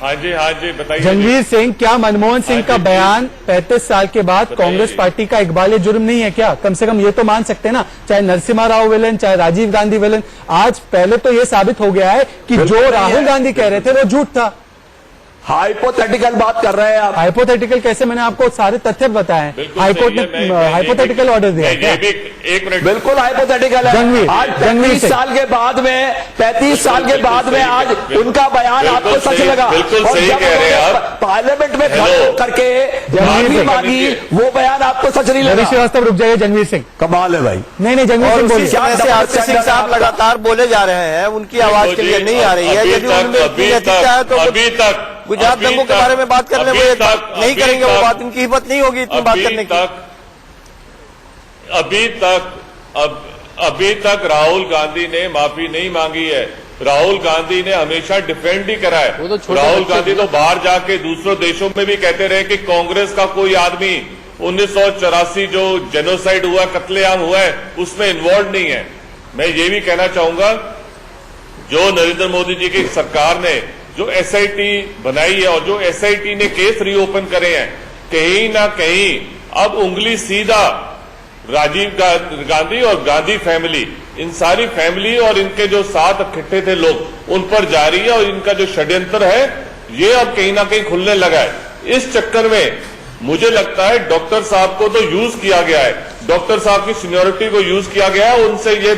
हाँ जी बताइए। जनवीर सिंह, क्या मनमोहन सिंह का बयान 35 साल के बाद कांग्रेस पार्टी का इकबाल जुर्म नहीं है क्या? कम से कम ये तो मान सकते हैं ना, चाहे नरसिम्हा राव विलन, चाहे राजीव गांधी विलन। आज पहले तो ये साबित हो गया है कि जो राहुल गांधी कह रहे थे वो झूठ था। हाइपोथेटिकल बात कर रहे हैं आप। हाइपोथेटिकल कैसे? मैंने आपको सारे तथ्य बताए। हाईकोर्ट ने हाइपोथेटिकल ऑर्डर दिया क्या? एक मिनट, बिल्कुल हाइपोथेटिकल है। आज 35 साल के बाद में, 35 साल के बाद में आज उनका बयान आपको सच लगा। बिल्कुल सही कह रहे हैं आप। पार्लियामेंट में खड़े करके माफी मांगी, वो बयान आपको सच नहीं लगा। रवि श्रीवास्तव, रुक जाइए। जनवीर सिंह, कमाल है भाई। नहीं जनवीर सिंह बोलिए। आरपी सिंह साहब लगातार बोले जा रहे हैं, उनकी आवाज के लिए नहीं आ रही है। यदि उनमें नैतिकता है तो अभी तक गुजरात दंगों के बारे में बात करने में नहीं करेंगे वो बात, इनकी हिम्मत नहीं होगी इतनी बात करने की। अभी तक राहुल गांधी ने माफी नहीं मांगी है। राहुल गांधी ने हमेशा डिफेंड ही करा है। राहुल गांधी तो बाहर जाके दूसरों देशों में भी कहते रहे कि कांग्रेस का कोई आदमी 1984 जो जेनोसाइड हुआ, कत्लेआम हुआ है, उसमें इन्वॉल्व नहीं है। मैं ये भी कहना चाहूंगा, जो नरेंद्र मोदी जी की सरकार ने जो एसआईटी बनाई है और जो एसआईटी ने केस रीओपन करे हैं, कहीं ना कहीं अब उंगली सीधा राजीव गांधी और गांधी फैमिली, इन सारी फैमिली और इनके जो साथ इकट्ठे थे लोग, उन पर जा रही है। और इनका जो षड्यंत्र है ये अब कहीं ना कहीं खुलने लगा है। इस चक्कर में मुझे लगता है डॉक्टर साहब को तो यूज किया गया है, डॉक्टर साहब की सीनियोरिटी को यूज किया गया है, उनसे ये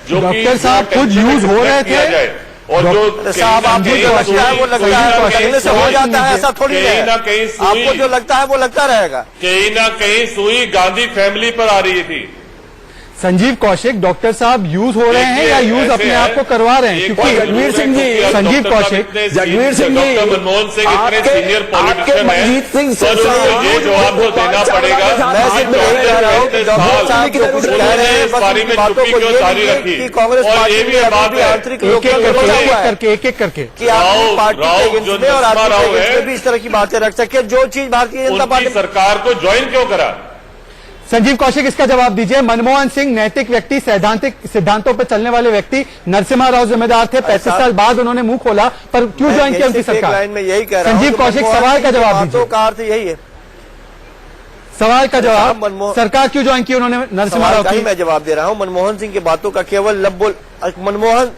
डॉक्टर साहब खुद यूज हो रहे थे। और जो साहब आपको जो लगता है वो लगता है, कहने से हो जाता है ऐसा थोड़ी है। आपको जो लगता है वो लगता रहेगा। कहीं ना कहीं सुई गांधी फैमिली पर आ रही थी। संजीव कौशिक, डॉक्टर साहब यूज हो रहे हैं या यूज ऐसे अपने है, आप को करवा रहे हैं? एक क्योंकि जगवीर सिंह जी, संजीव कौशिक, जगवीर सिंह जी, डॉक्टर मनमोहन सिंह इतने आपके- सीनियर आपके पॉलिटिशियन मनजीत सिंह है, से पर उनको ये जवाब तो देना पड़ेगा। मैं सिर्फ यही कह रहा हूँ कि डॉक्टर साहब जो कुछ कह रहे हैं, इस बस बारे उनकी में बातों चुप्पी को क्यों ये जारी नहीं है रखी? कि कांग्रेस और पार्टी ये भी में बात अभी भी है आंतरिक एक लोकतंत्र एक बचा हुआ है करके एक एक करके कि आप पार्टी के राव अगेंस्ट जो में और नरसिम्हा आदमी राव के अगेंस्ट है, में भी इस तरह की बातें रख सके, जो चीज भारतीय जनता उनकी पार्टी सरकार को ज्वाइन क्यों करा? संजीव कौशिक, इसका जवाब दीजिए। मनमोहन सिंह नैतिक व्यक्ति, सैद्धांतिक सिद्धांतों पर चलने वाले व्यक्ति, नरसिम्हा राव जिम्मेदार थे, 35 साल बाद उन्होंने मुंह खोला, पर क्यों ज्वाइन किया उनकी सरकार? लाइन में यही कह रहा हूं संजीव कि कौशिक, मनमोहन सवाल का सिंह की जवाब बातों दीजिए। का अर्थ यही है। सवाल का जवाब, मनमोहन- सरकार क्यों ज्वाइन की उन्होंने नरसिम्हा सवाल राव का ही की? मैं जवाब दे रहा हूं। मनमोहन सिंह की बातों का केवल लब बोल, मनमोहन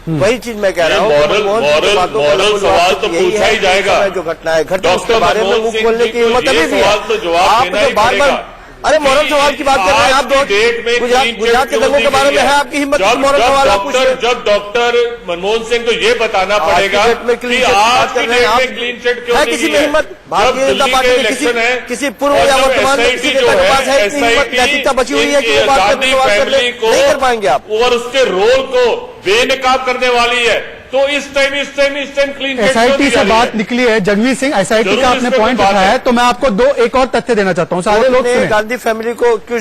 वही चीज मैं कह रहा हूं। मनमोहन सिंह की बातों का मॉरल लब सवाल बोल तो यही पूछा है ही कि जाएगा। इस समय जो घटनाएं घटी उसके डॉक्टर बारे में मनमोहन मुंह सिंह खोलने जी की को हिम्मत ये अभी भी है। सवाल तो जवाब आप देना तो ही बार-बार पड़ेगा। अरे मॉरल सवाल की बात कर रहे हैं आप। आज की डेट में गुजरात clean गुजरात के चिट दंगों के क्यों बारे में दी है गई आपकी हिम्मत जब- की मॉरल जब सवाल आप डॉक्टर- पूछिए। जब डॉक्टर मनमोहन सिंह को ये बताना आज की पड़ेगा डेट में clean कि चिट की आज बात कर की रहे हैं डेट आप। में क्लीन चिट क्यों है नहीं किसी दी में है? हिम्मत? जब भारतीय जनता दिल्ली पार्टी के में इलेक्शन है किसी पूर्व और या जब वर्तमान में SIT किसी जो नेता के है, पास है इतनी हिम्मत, SIT नैतिकता बची हुई है कि वो इनकी बात आजादी करने सवाल कर ले, फैमिली को नहीं कर पाएंगे आप। और उसके रोल को बेनकाब करने वाली है। तो इस टाइम क्लीन चिट एसआईटी से बात निकली है। जगवीर सिंह, एसआईटी जरूर का इस आपने पे पॉइंट कोई बात उठाया है, है। तो मैं आपको एक और तथ्य देना चाहता हूं, सारे लोग ने सुने। गांधी फैमिली को क्यों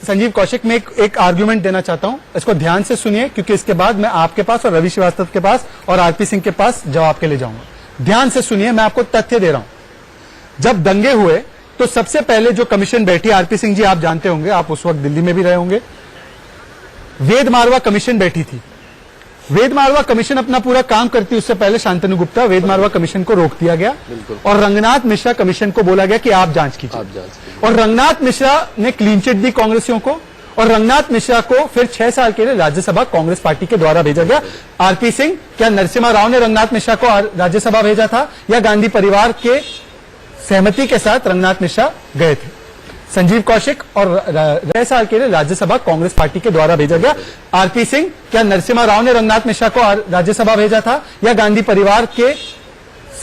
संजीव कौशिक, मैं एक आर्ग्यूमेंट देना चाहता हूं, इसको ध्यान से सुनिए, क्योंकि इसके बाद मैं आपके पास और रवि श्रीवास्तव के पास और आरपी सिंह के पास जवाब के लिए जाऊंगा। ध्यान से सुनिए, मैं आपको तथ्य दे रहा हूं। जब दंगे हुए तो सबसे पहले जो कमीशन बैठी, आरपी सिंह जी आप जानते होंगे, आप उस वक्त दिल्ली में भी रहे होंगे, वेद मारवा कमीशन बैठी थी। वेद मारवा कमीशन अपना पूरा काम करती, उससे पहले शांतनु गुप्ता, वेद मारवा कमीशन को रोक दिया गया और रंगनाथ मिश्रा कमीशन को बोला गया कि आप जांच कीजिए। और रंगनाथ मिश्रा ने क्लीन चिट दी कांग्रेसियों को, और रंगनाथ मिश्रा को फिर 6 साल के लिए राज्यसभा कांग्रेस पार्टी के द्वारा भेजा गया। आरपी सिंह, क्या नरसिम्हा राव ने रंगनाथ मिश्रा को राज्यसभा भेजा था या गांधी परिवार के सहमति के साथ रंगनाथ मिश्रा गए थे? संजीव कौशिक, और 6 साल के लिए राज्यसभा कांग्रेस पार्टी के द्वारा भेजा गया। आरपी सिंह, क्या नरसिम्हा राव ने रंगनाथ मिश्रा को राज्यसभा भेजा था या गांधी परिवार के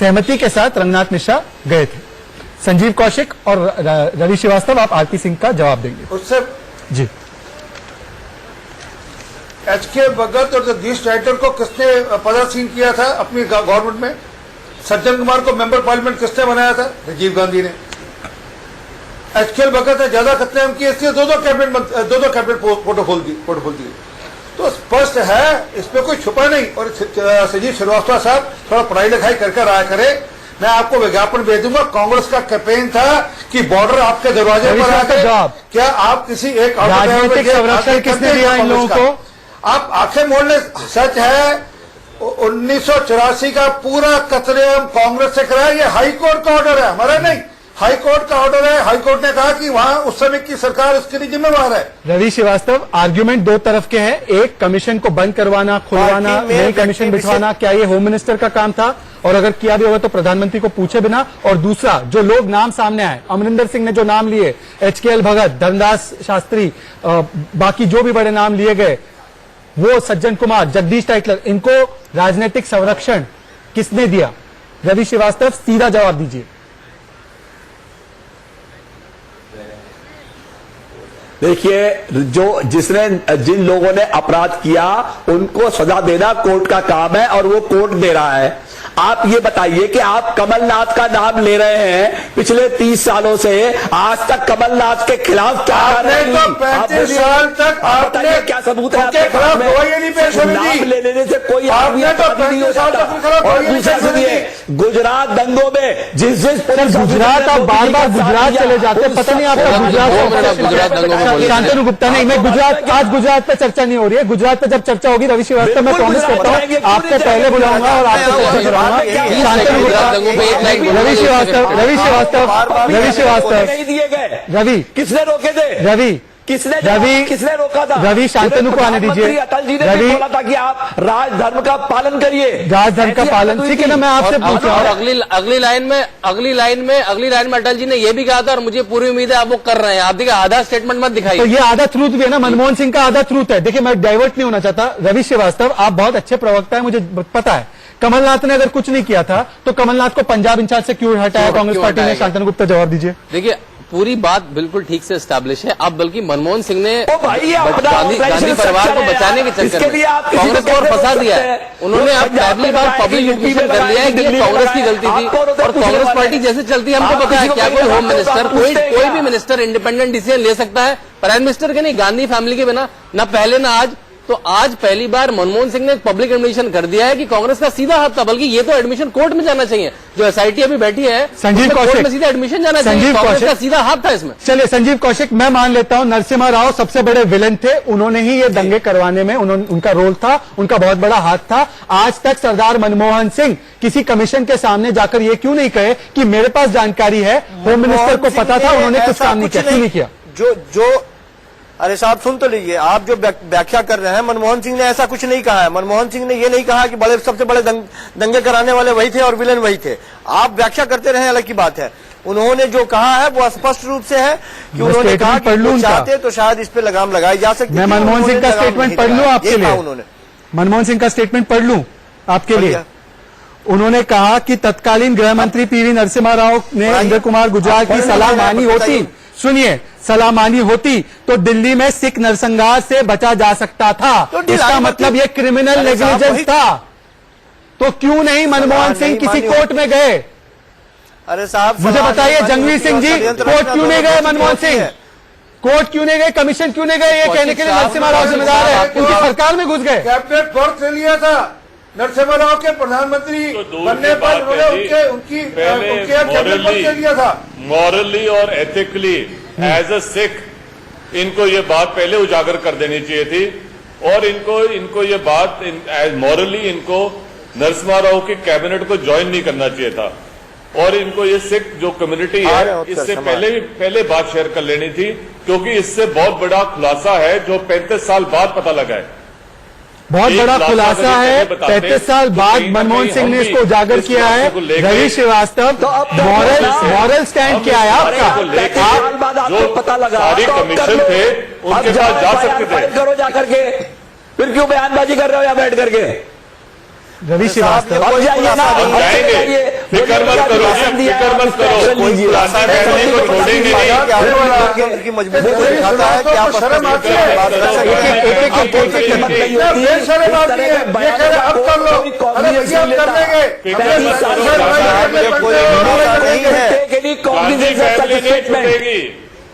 सहमति के साथ रंगनाथ मिश्रा गए थे? संजीव कौशिक और रवि श्रीवास्तव, आप आरपी सिंह का जवाब देंगे। उससे जी, एचके भगत और जगदीश टाइटर को किसने पदासीन किया था अपनी गवर्नमेंट में? सज्जन कुमार को मेंबर पार्लियामेंट किसने बनाया था? राजीव गांधी ने। एचके भगत ने ज्यादा कत्लेआम किए, इसलिए दो कैबिनेट प्रोटोकॉल दिए। तो स्पष्ट है, इसमें कोई छुपा नहीं। और संजीव श्रीवास्तव साहब थोड़ा पढ़ाई लिखाई करके रहा करे। मैं आपको विज्ञापन भेज दूंगा, कांग्रेस का कैंपेन था कि बॉर्डर आपके दरवाजे पर आके, क्या आप किसी एक राजनीतिक संरक्षण किसने दिया इन लोगों को? आप आंखें मोड़ ले। सच है, 1984 का पूरा कत्लेआम कांग्रेस से कराया। ये हाई कोर्ट का ऑर्डर है, हमारा नहीं, हाई कोर्ट का ऑर्डर है। हाई कोर्ट ने कहा कि वहां उस समय की सरकार उसके लिए जिम्मेवार है। रवि श्रीवास्तव, आर्ग्यूमेंट दो तरफ के हैं। एक, कमीशन को बंद करवाना, खुलवाना, नई कमीशन बिठवाना, क्या ये होम मिनिस्टर का काम था, और अगर किया भी होगा तो प्रधानमंत्री को पूछे बिना। और दूसरा, जो लोग नाम सामने आए, अमरिंदर सिंह ने जो नाम लिए, एचकेएल भगत, धर्मदास शास्त्री, बाकी जो भी बड़े नाम लिए गए, वो सज्जन कुमार, जगदीश टाइटलर, इनको राजनीतिक संरक्षण किसने दिया? रवि श्रीवास्तव, सीधा जवाब दीजिए। देखिए, जिन लोगों ने अपराध किया उनको सजा देना कोर्ट का काम है और वो कोर्ट दे रहा है। आप ये बताइए कि आप कमलनाथ का नाम ले रहे हैं, पिछले 30 सालों से आज तक कमलनाथ के खिलाफ क्या आपने तो 35 साल तक आपने क्या सबूत है उनके खिलाफ गवाही नहीं पेश होने दी। नाम ले लेने से कोई आदमी आपने तो अपराधी नहीं हो 35 साल सकता। तक उनके खिलाफ और गवाही नहीं दूसरा पेश होने सुनिए, दी। गुजरात दंगों में जिस गुजरात, आप बार बार गुजरात चले जाते हैं, पता नहीं आपका गुजरात दंगों में बोल शांतनु गुप्ता, नहीं, मैं गुजरात, आज गुजरात पे चर्चा नहीं हो रही है। गुजरात पे जब चर्चा होगी, रवि श्रीवास्तव, मैं प्रॉमिस करता हूँ आपसे पहले बुलाऊंगा और आपको पहले बुलाऊंगा। गुजरात दंगों पे एक लाइन रवि श्रीवास्तव, नहीं दिए गए। रवि, किसने रोके थे? रवि, किसने रोका था? रवि, शांतनु को आने दीजिए। प्रधानमंत्री अटल जी ने रवि, भी बोला था कि आप राजधर्म का पालन करिए। राजधर्म का पालन, ठीक है ना, मैं आपसे पूछ रहा और हूँ। अगली लाइन में अटल जी ने यह भी कहा था, और मुझे पूरी उम्मीद है आप वो कर रहे हैं। आप देखिए, आधा स्टेटमेंट मत तो दिखाइए। ये आधा ट्रूथ भी है ना, मनमोहन सिंह का आधा ट्रूथ है। देखिए, मैं डाइवर्ट नहीं होना चाहता। रवि श्रीवास्तव, आप बहुत अच्छे प्रवक्ता है, मुझे पता है। कमलनाथ ने अगर कुछ नहीं किया था तो कमलनाथ को पंजाब इंचार्ज से क्यों हटाया कांग्रेस पार्टी ने? शांतनु गुप्ता, जवाब दीजिए। देखिए, पूरी बात बिल्कुल ठीक से एस्टैब्लिश है। अब बल्कि मनमोहन सिंह ने भाई ये अपना गांधी ऑर्गेनाइजेशन परिवार को स्ट्रक्चर है बचाने के यार। इसके चक्कर लिए में आप किसी कांग्रेस को को और कैसे फंसा रोक दिया सकते है। हैं? उन्होंने अब पंजाब पहली में बार लगाए, पब्लिक यूपी में इम्प्लीमेंट कर लिया है कि दिल्ली ये में कांग्रेस की लगाए। गलती थी। आपको और और पूछने कांग्रेस वाले पार्टी जैसे चलती है हमको आप पता है किसी को क्या कहीं कोई होम बात मिनिस्टर पूछते हैं कोई क्या? भी मिनिस्टर इंडिपेंडेंट डिसीजन ले सकता है, प्राइम मिनिस्टर के नहीं। गांधी फैमिली के बिना ना पहले ना आज। तो आज पहली बार मनमोहन सिंह ने पब्लिक एडमिशन कर दिया है कि कांग्रेस का सीधा हाथ था, बल्कि ये तो एडमिशन कोर्ट में जाना चाहिए। जो एसआईटी अभी बैठी है संजीव उसमें कौशिक कोर्ट में सीधा एडमिशन जाना चाहिए। संजीव कांग्रेस कौशिक का सीधा हाथ था इसमें। चलिए संजीव कौशिक, मैं मान लेता हूं नरसिम्हा राव सबसे बड़े विलन थे, उन्होंने ही ये दंगे करवाने में उनका रोल था, उनका बहुत बड़ा हाथ था। आज तक सरदार मनमोहन सिंह किसी कमीशन के सामने जाकर ये क्यों नहीं कहे कि मेरे पास जानकारी है, होम मिनिस्टर को पता था, उन्होंने कुछ काम नहीं किया, क्यों नहीं किया? जो अरे साहब सुन तो लीजिए, आप जो व्याख्या कर रहे हैं, मनमोहन सिंह ने ऐसा कुछ नहीं कहा है। मनमोहन सिंह ने ये नहीं कहा कि सबसे बड़े दंगे कराने वाले वही थे और विलन वही थे। आप व्याख्या करते रहे, अलग की बात है। उन्होंने जो कहा है वो स्पष्ट रूप से है कि उन्होंने कहा कि वो चाहते तो शायद इस पे लगाम लगाई जा सकती। मैं मनमोहन सिंह का स्टेटमेंट पढ़ लूं आपके लिए? उन्होंने मनमोहन सिंह का स्टेटमेंट पढ़ लूं आपके लिए? उन्होंने कहा कि तत्कालीन गृह मंत्री पीवी नरसिम्हा राव ने इंद्र कुमार गुर्जर की सलाह मानी होती, सुनिए, सलाह मानी होती तो दिल्ली में सिख नरसंहार से बचा जा सकता था। इसका मतलब ये क्रिमिनल नेग्लिजेंस था। तो क्यों नहीं मनमोहन सिंह किसी कोर्ट में गए? अरे साहब मुझे बताइए जंगवीर सिंह जी, कोर्ट क्यों नहीं गए मनमोहन सिंह? कोर्ट क्यों नहीं गए? कमीशन क्यों नहीं गए? ये कहने के लिए नरसिम्हा राव जिम्मेदार है, उनकी सरकार में घुस गए। कैबिनेट फोर्स ले लिया था नरसिम्हा राव के प्रधानमंत्री बनने पर, उन्होंने उनके कैबिनेट फोर्स ले लिया था। मॉरली और एथिकली एज अ सिख इनको ये बात पहले उजागर कर देनी चाहिए थी, और इनको ये बात मॉरली इनको नरसिम्हा राव की कैबिनेट को ज्वाइन नहीं करना चाहिए था। और इनको ये सिख जो कम्युनिटी है इससे पहले बात शेयर कर लेनी थी, क्योंकि इससे बहुत बड़ा खुलासा है जो 35 साल बाद पता लगा है। बहुत बड़ा खुलासा है, 35 साल बाद मनमोहन सिंह ने इसको उजागर किया है। रवि श्रीवास्तव, मॉरल स्टैंड क्या है आपका? जो पता लगा सारे कमीशन थे उनके पास जा सकते थे। करो जाकर के, फिर क्यों बयानबाजी कर रहे हो या बैठ करके? रवि श्रीवास्तव अब जाइए ना, जाएंगे, फिक्र मत करो, फिक्र मत करो, पुराने फैसले को छोड़ेंगे नहीं। उनकी मजबूती को दिखाता है कि आप शर्म आती है। बात कर सकते हैं।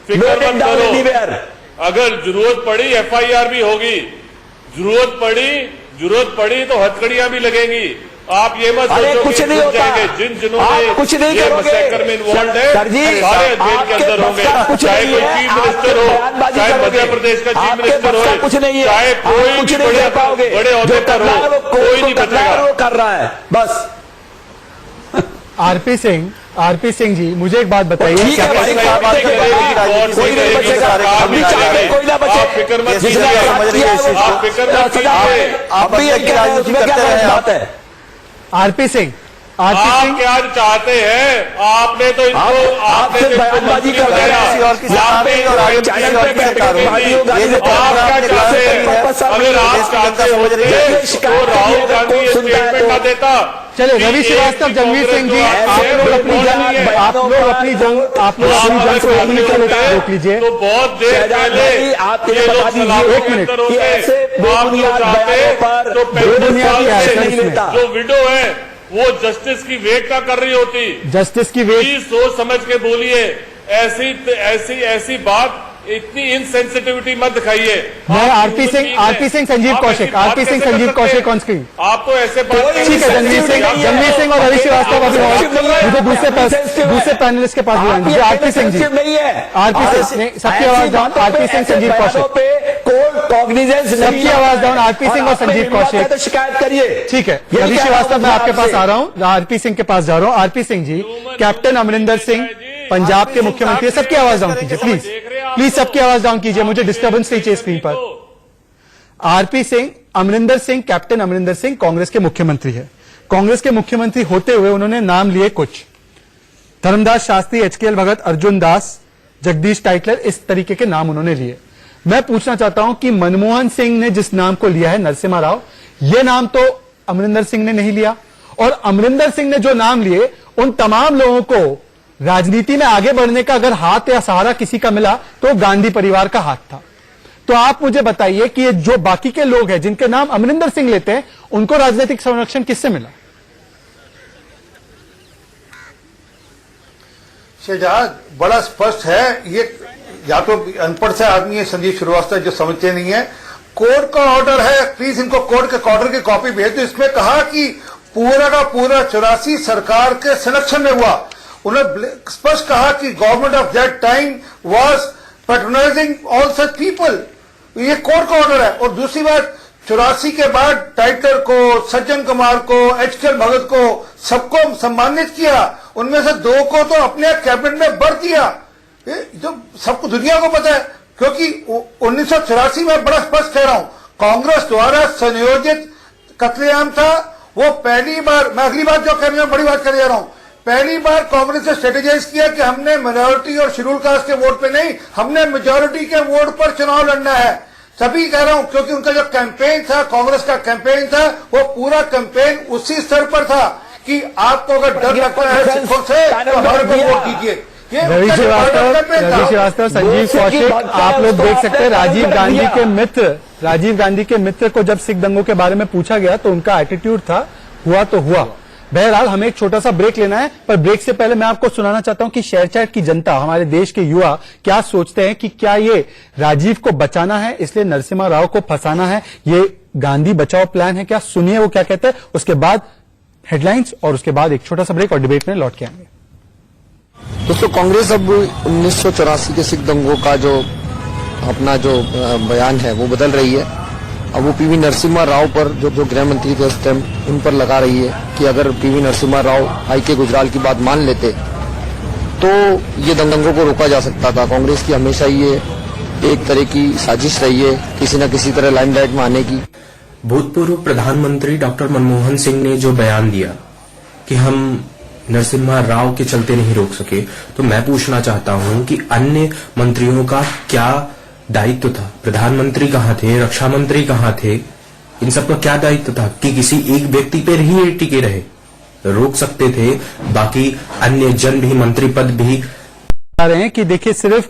फिक्र मत करो, अगर जरूरत पड़ी FIR भी होगी, जरूरत पड़ी तो हथकड़ियां भी लगेंगी। आप ये मत सोचो कुछ नहीं होता, जिन्होंने कुछ नहीं ये करोगे मसैकर में इन्वॉल्व है सारे जेल के अंदर होंगे, चाहे कोई चीफ मिनिस्टर हो, चाहे मध्य प्रदेश का चीफ मिनिस्टर हो, कुछ नहीं है, चाहे कोई भी बड़े ओहदे पर हो, कोई नहीं बचेगा। कर रहा है बस। आरपी सिंह जी, मुझे एक बात बताइए, कोई ना बचे, फिक्र मत कीजिए। आरपी सिंह आप क्या चाहते हैं? आपने तो इनको बयानबाजी कर रहे हैं, आप क्या चाहते हैं? अगर आप चाहते होते तो राहुल गांधी ये स्टेटमेंट ना देता। चले रवि श्रीवास्तव, जंगवीर सिंह जी, आप लोग अपनी जंग को रोक लीजिए। तो बहुत देर पहले ये लोग एक मिनट, जो विडो है वो जस्टिस की वेट का कर रही होती। जस्टिस की वेट सोच समझ के बोलिए, ऐसी बात, इतनी इनसेंसिटिविटी मत दिखाइए। मैं RP Singh Sanjeev Kaushik on screen. आप तो ऐसे बात ठीक है, जंगवीर सिंह और रवि श्रीवास्तव अभी मुझे दूसरे पैनलिस्ट के पास बुलाएंगे। आरपी सिंह जी, आरपी सिंह, सबकी आवाज डाउन। आरपी सिंह, संजीव कौशिक, सबकी आवाज डाउन। आरपी सिंह और संजीव कौशिक, शिकायत करिए। ठीक है, रवि श्रीवास्तव मैं आपके पास आ रहा हूँ, आरपी सिंह के पास जा रहा हूँ। आरपी सिंह जी, कैप्टन अमरिंदर सिंह पंजाब के मुख्यमंत्री, सबकी आवाज डाउन कीजिए प्लीज सबकी आवाज डाउन कीजिए, मुझे डिस्टर्बेंस नहीं चाहिए स्क्रीन पर। आरपी सिंह, अमरिंदर सिंह, कैप्टन अमरिंदर सिंह कांग्रेस के मुख्यमंत्री है। कांग्रेस के मुख्यमंत्री होते हुए उन्होंने नाम लिए कुछ, धर्मदास शास्त्री, HKL भगत, अर्जुन दास, जगदीश टाइटलर, इस तरीके के नाम उन्होंने लिए। मैं पूछना चाहता हूं कि मनमोहन सिंह ने जिस नाम को लिया है नरसिम्हा राव, यह नाम तो अमरिंदर सिंह ने नहीं लिया, और अमरिंदर सिंह ने जो नाम लिए उन तमाम लोगों को राजनीति में आगे बढ़ने का अगर हाथ या सहारा किसी का मिला तो गांधी परिवार का हाथ था। तो आप मुझे बताइए कि ये जो बाकी के लोग हैं जिनके नाम अमरिंदर सिंह लेते हैं, उनको राजनीतिक संरक्षण किससे मिला? शहजाद, बड़ा स्पष्ट है, ये या तो अनपढ़ से आदमी है संजीव श्रीवास्तव जो समझते नहीं है। कोर्ट का ऑर्डर है, प्लीज इनको कोर्ट के ऑर्डर की कॉपी भेज दो। इसमें कहा कि पूरा का पूरा 84 सरकार के संरक्षण में हुआ। उन्होंने स्पष्ट कहा कि government of that time was patronising all such people. ये कोर्ट का ऑर्डर है। और दूसरी बात, 84 के बाद टाइटर को, सज्जन कुमार को, एचके भगत को, सबको सम्मानित किया। उनमें से 2 को तो अपने कैबिनेट में भर दिया। जो सबको दुनिया को पता है, क्योंकि 1984 में बड़ा स्पष्ट कह रहा हूं, कांग्रेस द्वारा संयोजित कत्लेआम था। वो पहली बार, मैं अगली बात जो करने में बड़ी बात कर जा रहा हूं, पहली बार कांग्रेस ने स्ट्रेटेजाइज किया कि हमने माइनॉरिटी और शेड्यूल कास्ट के वोट पे नहीं, हमने मेजॉरिटी के वोट पर चुनाव लड़ना है। सभी कह रहा हूं, क्योंकि उनका जो कैंपेन था, कांग्रेस का कैंपेन था, वो पूरा कैंपेन उसी स्तर पर था कि आपको अगर डर लगता है सिखों से तो हमारे को वोट कीजिए। रवि श्रीवास्तव, संजीव कौशिक, आप लोग देख सकते हैं राजीव गांधी के मित्र को जब सिख दंगों के बारे में पूछा गया तो उनका एटीट्यूड था हुआ तो हुआ। बहरहाल हमें एक छोटा सा ब्रेक लेना है, पर ब्रेक से पहले मैं आपको सुनाना चाहता हूं कि शेरचैट की जनता, हमारे देश के युवा क्या सोचते हैं कि क्या ये राजीव को बचाना है इसलिए नरसिम्हा राव को फंसाना है, ये गांधी बचाओ प्लान है क्या? सुनिए वो क्या कहते हैं, उसके बाद हेडलाइंस और उसके बाद एक छोटा सा ब्रेक और डिबेट में लौट के आएंगे। दोस्तों, कांग्रेस अब 1984 के सिख दंगों का जो अपना जो बयान है वो बदल रही है। अब वो पीवी नरसिम्हा राव पर जो गृह मंत्री थे उस टाइम, उन पर लगा रही है कि अगर पीवी नरसिम्हा राव आई.के. गुजराल की बात मान लेते तो ये दंगों को रोका जा सकता था। कांग्रेस की हमेशा ये एक तरह की साजिश रही है किसी न किसी तरह लाइमलाइट में आने की। भूतपूर्व प्रधानमंत्री डॉक्टर मनमोहन सिंह ने जो बयान दिया कि हम नरसिम्हा राव के चलते नहीं रोक सके, तो मैं पूछना चाहता हूं कि अन्य मंत्रियों का क्या दायित्व था? प्रधानमंत्री कहां थे, रक्षा मंत्री कहां थे? इन सब का क्या दायित्व था कि किसी एक व्यक्ति पर ही टिके रहे? रोक सकते थे, बाकी अन्य जन भी, मंत्री पद भी। बता रहे हैं कि देखिए, सिर्फ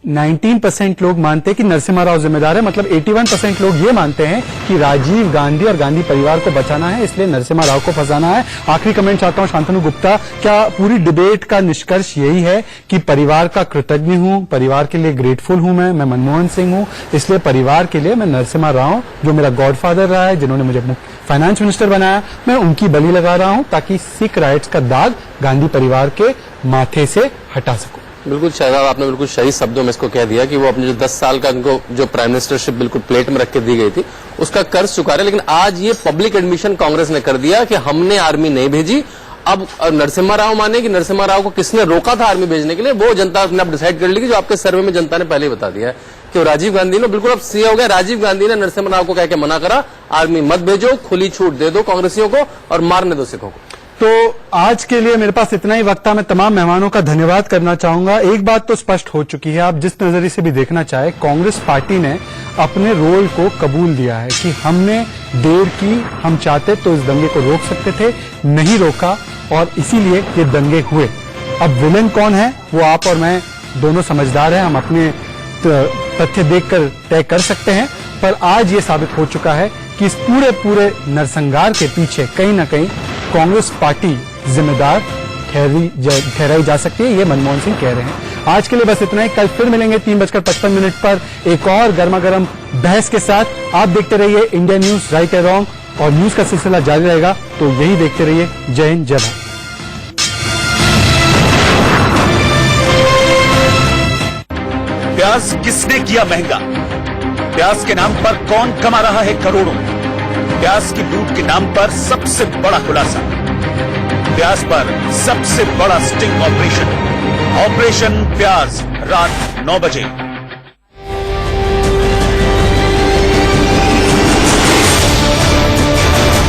19% लोग मानते हैं कि नरसिम्हा राव जिम्मेदार है, मतलब 81% लोग ये मानते हैं कि राजीव गांधी और गांधी परिवार को बचाना है, इसलिए नरसिम्हा राव को फंसाना है। आखिरी कमेंट चाहता हूं शांतनु गुप्ता, क्या पूरी डिबेट का निष्कर्ष यही है कि परिवार का कृतज्ञ हूं, परिवार के लिए ग्रेटफुल हूं, मैं मनमोहन सिंह हूं, इसलिए परिवार के लिए मैं नरसिम्हा राव, जो मेरा गॉडफादर रहा है, जिन्होंने मुझे फाइनेंस मिनिस्टर बनाया, मैं उनकी बलि लगा रहा हूं ताकि सिख राइट्स का दाग गांधी परिवार के माथे से हटा सकूं? बिल्कुल शहजाद, आपने बिल्कुल सही शब्दों में इसको कह दिया कि वो अपने जो 10 साल का उनको जो प्राइम मिनिस्टरशिप बिल्कुल प्लेट में रख के दी गई थी उसका कर्ज चुका रहे। लेकिन आज ये पब्लिक एडमिशन कांग्रेस ने कर दिया कि हमने आर्मी नहीं भेजी। अब नरसिम्हा राव माने कि नरसिम्हा राव को किसने रोका था आर्मी भेजने के लिए, वो जनता ने अब डिसाइड कर ली कि जो आपके सर्वे में जनता ने पहले ही बता दिया है कि राजीव गांधी ने बिल्कुल अब सीए हो गया। राजीव गांधी ने नरसिम्हा राव को कह के मना करा, आर्मी मत भेजो, खुली छूट दे दो कांग्रेसियों को और मारने दो सिखों को। तो आज के लिए मेरे पास इतना ही वक्त था। मैं तमाम मेहमानों का धन्यवाद करना चाहूंगा। एक बात तो स्पष्ट हो चुकी है, आप जिस नजरिए से भी देखना चाहे, कांग्रेस पार्टी ने अपने रोल को कबूल दिया है कि हमने देर की, हम चाहते तो इस दंगे को रोक सकते थे, नहीं रोका और इसीलिए ये दंगे हुए। अब विलेन कौन है वो आप और मैं दोनों समझदार हैं, हम अपने तथ्य देखकर तय कर सकते हैं, पर आज ये साबित हो चुका है कि इस पूरे नरसंहार के पीछे कहीं ना कहीं कांग्रेस पार्टी जिम्मेदार ठहराई जा सकती है, ये मनमोहन सिंह कह रहे हैं। आज के लिए बस इतना ही। कल फिर मिलेंगे 3:55 पर एक और गर्मागर्म बहस के साथ। आप देखते रहिए India news right and wrong, और न्यूज का सिलसिला जारी रहेगा, तो यही देखते रहिए। जय हिंद, जय भारत। प्याज किसने किया महंगा? प्याज के नाम पर कौन कमा रहा है करोड़ों? प्याज की लूट के नाम पर सबसे बड़ा खुलासा, प्याज पर सबसे बड़ा स्टिंग ऑपरेशन, ऑपरेशन प्याज, रात 9 बजे।